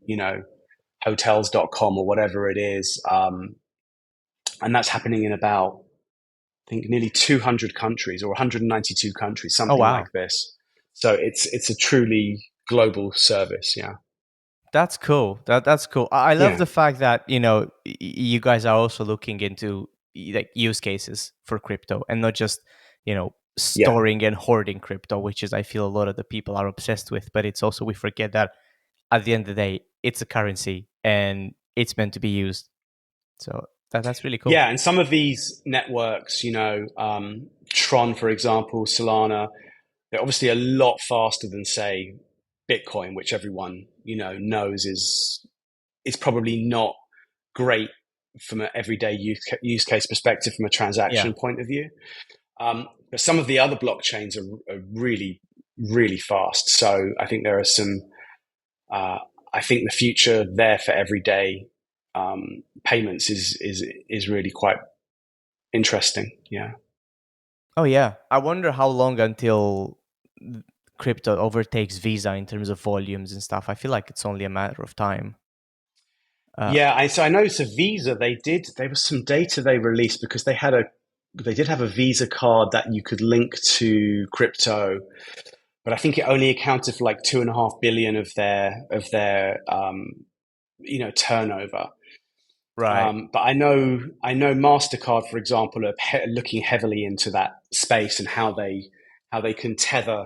S2: hotels.com or whatever it is, and that's happening in about I think nearly 200 countries or 192 countries,
S1: Oh
S2: something like
S1: wow.
S2: this. So it's a truly global service. Yeah,
S1: That's cool. That's cool. I love
S2: yeah,
S1: the fact that you guys are also looking into like use cases for crypto and not just
S2: yeah.
S1: storing and hoarding crypto, which is I feel a lot of the people are obsessed with. But it's also we forget that at the end of the day, it's a currency and it's meant to be used. So that's really cool.
S2: Yeah, and some of these networks, Tron, for example, Solana, they're obviously a lot faster than, say, Bitcoin, which everyone knows is probably not great from an everyday use case perspective, from a
S1: Yeah.
S2: transaction point of view. But some of the other blockchains are really, really fast. So I think there are some. I think the future there for everyday payments is really quite interesting. Yeah.
S1: Oh yeah. I wonder how long until crypto overtakes Visa in terms of volumes and stuff. I feel like it's only a matter of time. Uh,
S2: Yeah, so I know. So Visa, there was some data they released because they did have a Visa card that you could link to crypto, but I think it only accounted for like 2.5 billion of their turnover.
S1: Right.
S2: But I know Mastercard, for example, are looking heavily into that space and how they can tether.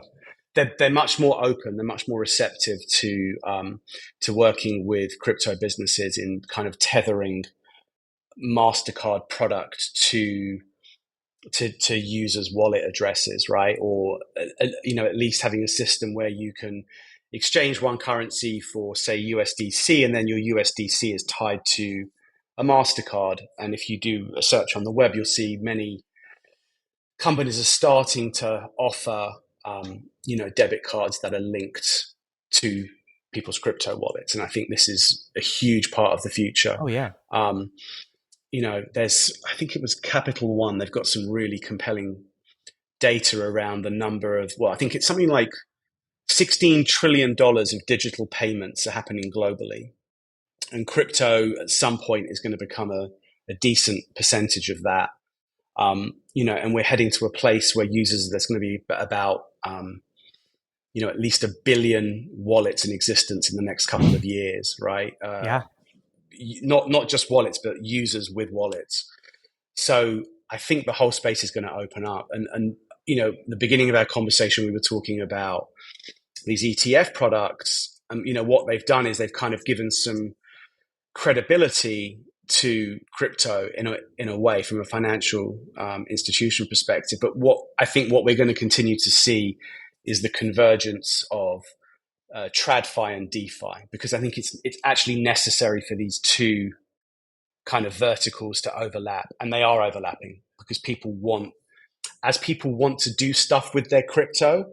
S2: They're much more open. They're much more receptive to working with crypto businesses in kind of tethering Mastercard product to users' wallet addresses, right? Or at least having a system where you can exchange one currency for, say, USDC, and then your USDC is tied to a Mastercard. And if you do a search on the web, you'll see many companies are starting to offer, debit cards that are linked to people's crypto wallets. And I think this is a huge part of the future.
S1: Oh yeah.
S2: Um, I think it was Capital One. They've got some really compelling data around the number of, well, I think it's something like $16 trillion of digital payments are happening globally. And crypto at some point is going to become a decent percentage of that. And we're heading to a place where there's going to be about, at least 1 billion wallets in existence in the next couple of years, right?
S1: Yeah.
S2: Not just wallets, but users with wallets. So I think the whole space is going to open up. And the beginning of our conversation, we were talking about these ETF products. What they've done is they've kind of given some credibility to crypto in a way from a financial institution perspective. But what we're going to continue to see is the convergence of TradFi and DeFi, because I think it's actually necessary for these two kind of verticals to overlap, and they are overlapping because people want to do stuff with their crypto.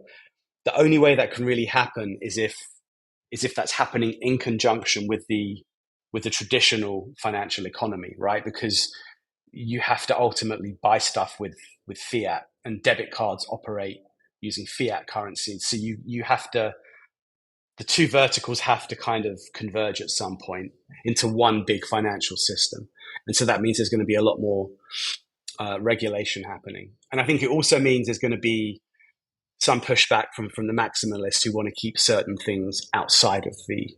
S2: The only way that can really happen is if that's happening in conjunction with the traditional financial economy, right? Because you have to ultimately buy stuff with fiat, and debit cards operate using fiat currency. So you have to, the two verticals have to kind of converge at some point into one big financial system. And so that means there's going to be a lot more regulation happening. And I think it also means there's going to be some pushback from the maximalists who want to keep certain things outside of the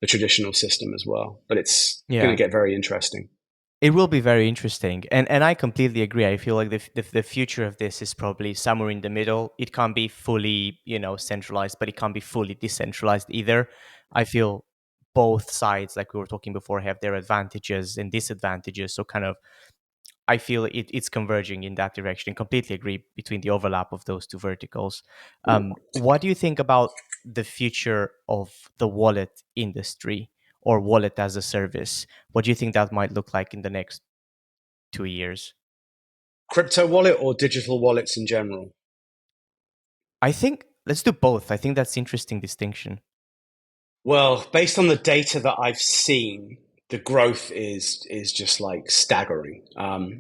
S2: traditional system as well. But it's going
S1: Yeah.
S2: to get very interesting.
S1: It will be very interesting, and I completely agree. I feel like the future of this is probably somewhere in the middle. It can't be fully, centralized, but it can't be fully decentralized either. I feel both sides, like we were talking before, have their advantages and disadvantages. So kind of, I feel it's converging in that direction. Completely agree between the overlap of those two verticals. What do you think about the future of the wallet industry or wallet as a service? What do you think that might look like in the next 2 years?
S2: Crypto wallet or digital wallets in general?
S1: I think let's do both. I think that's interesting distinction.
S2: Well, based on the data that I've seen, the growth is just like staggering. I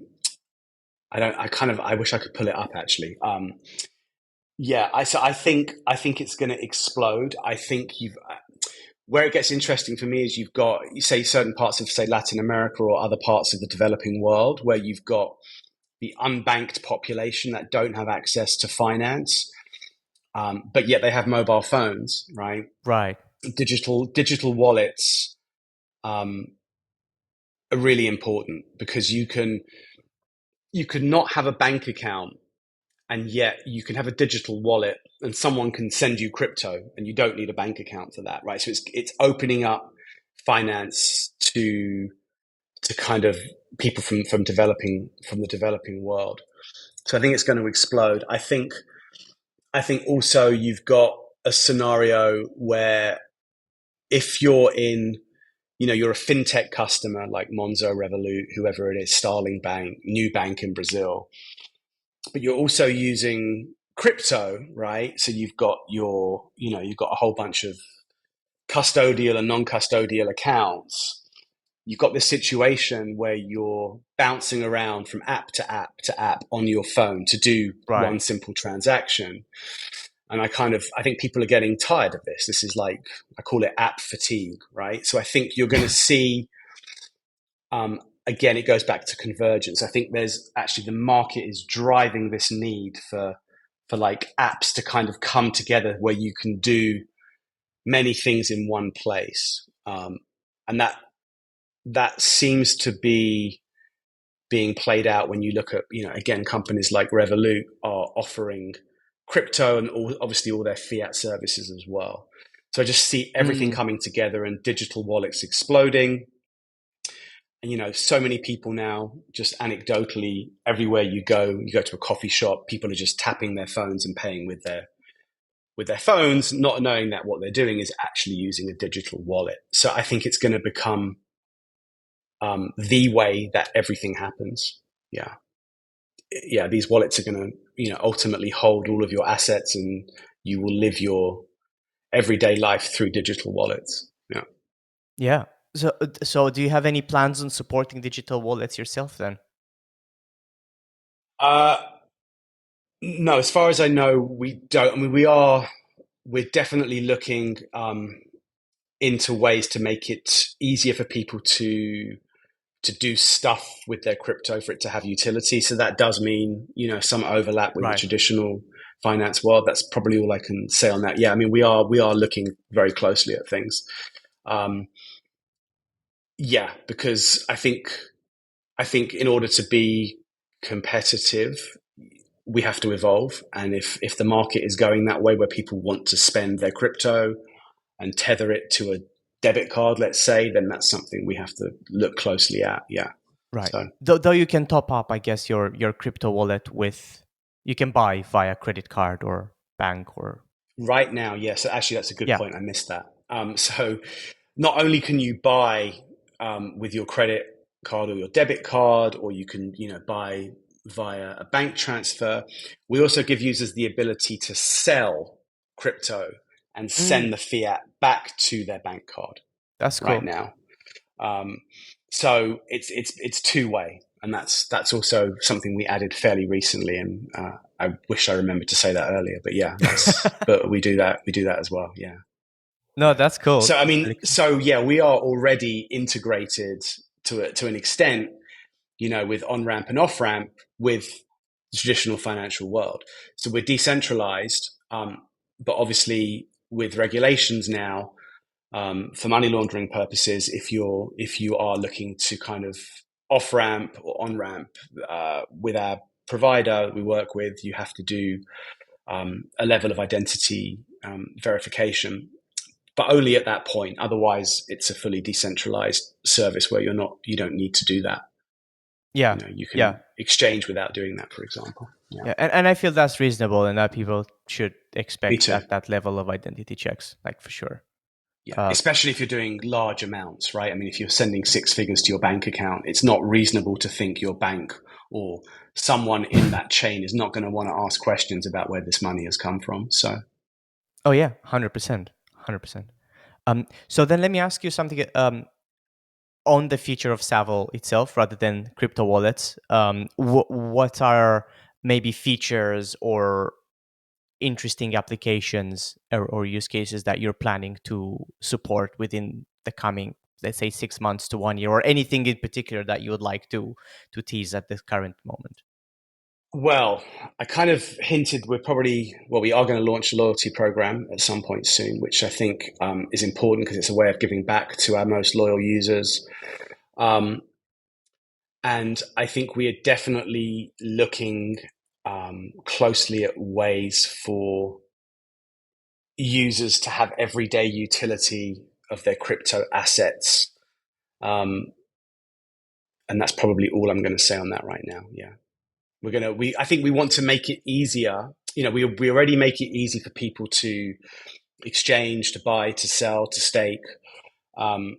S2: wish I could pull it up actually. Yeah, I think it's going to explode. I think where it gets interesting for me is you've got, you say, certain parts of, say, Latin America or other parts of the developing world where you've got the unbanked population that don't have access to finance, but yet they have mobile phones, right?
S1: Right.
S2: Digital wallets are really important because you can not have a bank account, and yet you can have a digital wallet and someone can send you crypto and you don't need a bank account for that, right? So it's opening up finance to kind of people from the developing world. So I think it's going to explode. I think also you've got a scenario where if you're you're a fintech customer like Monzo, Revolut, whoever it is, Starling Bank, New Bank in Brazil, but you're also using crypto, right? So you've got you've got a whole bunch of custodial and non-custodial accounts. You've got this situation where you're bouncing around from app to app to app on your phone to do
S1: Right.
S2: one simple transaction. And I think people are getting tired of this. This is like, I call it app fatigue, right? So I think you're going to see, again, it goes back to convergence. I think there's actually, the market is driving this need for like apps to kind of come together where you can do many things in one place. and that seems to be being played out when you look at, again, companies like Revolut are offering crypto and obviously all their fiat services as well. So I just see everything
S1: Mm,
S2: coming together and digital wallets exploding. And, so many people now, just anecdotally, everywhere you go to a coffee shop, people are just tapping their phones and paying with their phones, not knowing that what they're doing is actually using a digital wallet. So I think it's going to become the way that everything happens. Yeah. Yeah, these wallets are going to, ultimately hold all of your assets, and you will live your everyday life through digital wallets. Yeah.
S1: yeah. So do you have any plans on supporting digital wallets yourself then?
S2: Uh, no, as far as I know, we don't. I mean, we're definitely looking into ways to make it easier for people to do stuff with their crypto for it to have utility. So that does mean, some overlap with the
S1: Right.
S2: traditional finance world. That's probably all I can say on that. Yeah, I mean, we are looking very closely at things. Um, yeah, because I think in order to be competitive, we have to evolve. And if the market is going that way, where people want to spend their crypto and tether it to a debit card, let's say, then that's something we have to look closely at. Yeah.
S1: Right.
S2: So
S1: Though you can top up, I guess, your crypto wallet with, you can buy via credit card or bank or,
S2: right now, yes. Actually, that's a good
S1: yeah.
S2: point. I missed that. So not only can you buy with your credit card or your debit card, or you can, buy via a bank transfer, we also give users the ability to sell crypto and
S1: Mm,
S2: send the fiat back to their bank card
S1: that's
S2: right
S1: cool.
S2: now. Um, so it's two way, and that's also something we added fairly recently. And I wish I remembered to say that earlier, but yeah, but we do that as well. Yeah,
S1: No,
S2: yeah.
S1: that's cool.
S2: So I
S1: That's
S2: mean,
S1: really cool.
S2: so yeah, we are already integrated to an extent, with on ramp and off ramp with the traditional financial world. So we're decentralized, but obviously with regulations now, for money laundering purposes, if you are looking to kind of off ramp or on ramp with our provider we work with, you have to do a level of identity verification, but only at that point. Otherwise, it's a fully decentralized service where you don't need to do that.
S1: Yeah.
S2: You
S1: Yeah.
S2: can exchange without doing that, for example. Yeah,
S1: Yeah. And I feel that's reasonable and that people should
S2: me
S1: expect
S2: too.
S1: that level of identity checks, like for sure.
S2: Yeah,
S1: Uh,
S2: especially if you're doing large amounts, right? I mean, if you're sending six figures to your bank account, it's not reasonable to think your bank or someone in that chain is not going to want to ask questions about where this money has come from. So,
S1: oh yeah, 100%. 100%. So then let me ask you something on the feature of Savl itself rather than crypto wallets. What are maybe features or interesting applications or use cases that you're planning to support within the coming, let's say, 6 months to 1 year, or anything in particular that you would like to tease at this current moment?
S2: well, I kind of hinted we are going to launch a loyalty program at some point soon, which I think is important because it's a way of giving back to our most loyal users. Um, and I think we are definitely looking closely at ways for users to have everyday utility of their crypto assets. Um, and that's probably all I'm going to say on that right now. Yeah, I think we want to make it easier. We already make it easy for people to exchange, to buy, to sell, to stake. Um,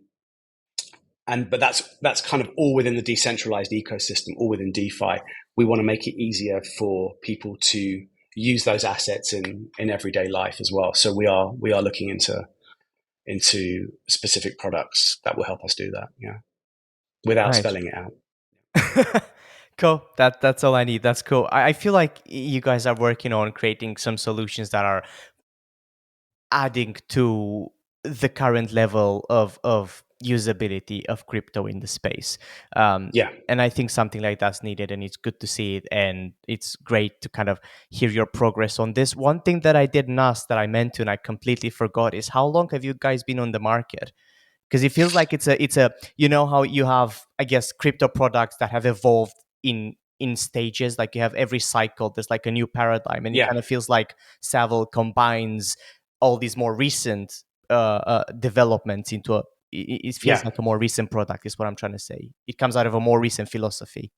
S2: but that's kind of all within the decentralized ecosystem, all within DeFi. We want to make it easier for people to use those assets in everyday life as well. So we are looking into specific products that will help us do that. Yeah, without
S1: Nice.
S2: spelling it out.
S1: Cool. That's all I need. That's cool. I feel like you guys are working on creating some solutions that are adding to the current level of usability of crypto in the space.
S2: Yeah.
S1: And I think something like that's needed, and it's good to see it. And it's great to kind of hear your progress on this. One thing that I didn't ask that I meant to, and I completely forgot, is how long have you guys been on the market? because it feels like it's a you know how you have, I guess, crypto products that have evolved in stages. Like you have every cycle there's like a new paradigm, and it
S2: Yeah,
S1: kind of feels like Savl combines all these more recent developments into a it feels
S2: yeah,
S1: like a more recent product is what I'm trying to say. It comes out of a more recent philosophy.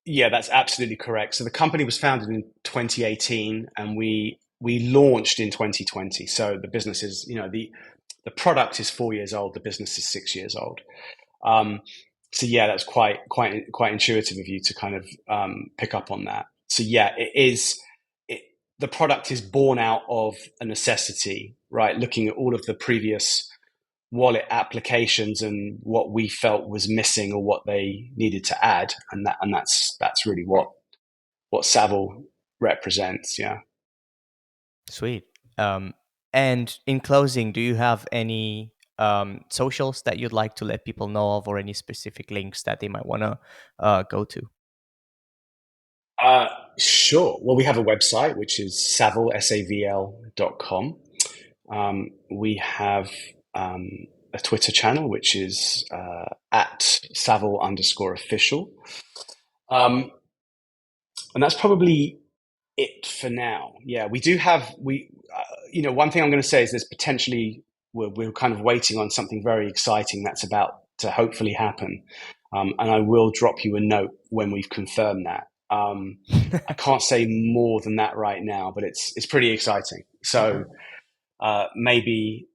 S2: yeah. That's absolutely correct. So the company was founded in 2018, and we launched in 2020. So the business is, the product is 4 years old. The business is 6 years old. Um, so yeah, that's quite intuitive of you to kind of pick up on that. So yeah, it is. It, the product is born out of a necessity, right? Looking at all of the previous wallet applications and what we felt was missing or what they needed to add, and that's really what Savl represents. Yeah.
S1: Sweet. Um, and in closing, do you have any socials that you'd like to let people know of, or any specific links that they might want to go to?
S2: Uh, sure. Well, we have a website which is savl, savl.com. We have a Twitter channel which is at Savl underscore official. Um, and that's probably it for now. Yeah, we do have one thing I'm going to say is there's potentially we're kind of waiting on something very exciting that's about to hopefully happen, and I will drop you a note when we've confirmed that. I can't say more than that right now, but it's pretty exciting. So maybe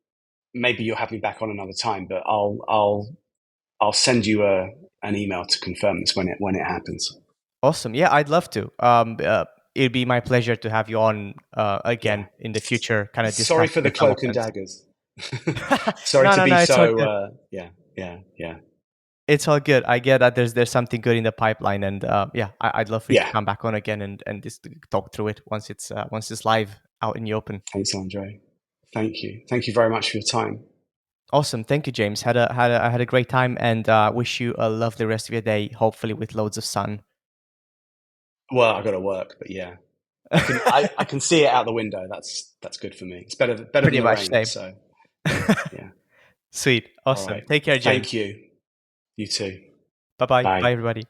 S2: you'll have me back on another time, but I'll send you an email to confirm this when it happens.
S1: Awesome. Yeah, I'd love to. It'd be my pleasure to have you on
S2: Yeah.
S1: again in the future, kind of
S2: Sorry for
S1: discussing
S2: the cloak and
S1: developments.
S2: daggers. Sorry
S1: No,
S2: to
S1: no,
S2: be
S1: no. It's all
S2: so.
S1: good.
S2: Yeah.
S1: It's all good. I get that there's something good in the pipeline, and yeah, I'd love for you to
S2: Yeah.
S1: come back on again and just talk through it once it's live out in the open.
S2: Thanks, Andre. Thank you. Thank you very much for your time.
S1: Awesome. Thank you, James. I had a great time, and wish you a lovely rest of your day. Hopefully, with loads of sun.
S2: Well, I got to work, but yeah, I can see it out the window. That's good for me. It's better than
S1: Pretty
S2: the
S1: much
S2: rain.
S1: same.
S2: So yeah.
S1: Sweet.
S2: All
S1: Awesome.
S2: right.
S1: Take care, James.
S2: Thank you. You too.
S1: Bye bye.
S2: Bye.
S1: Bye, everybody.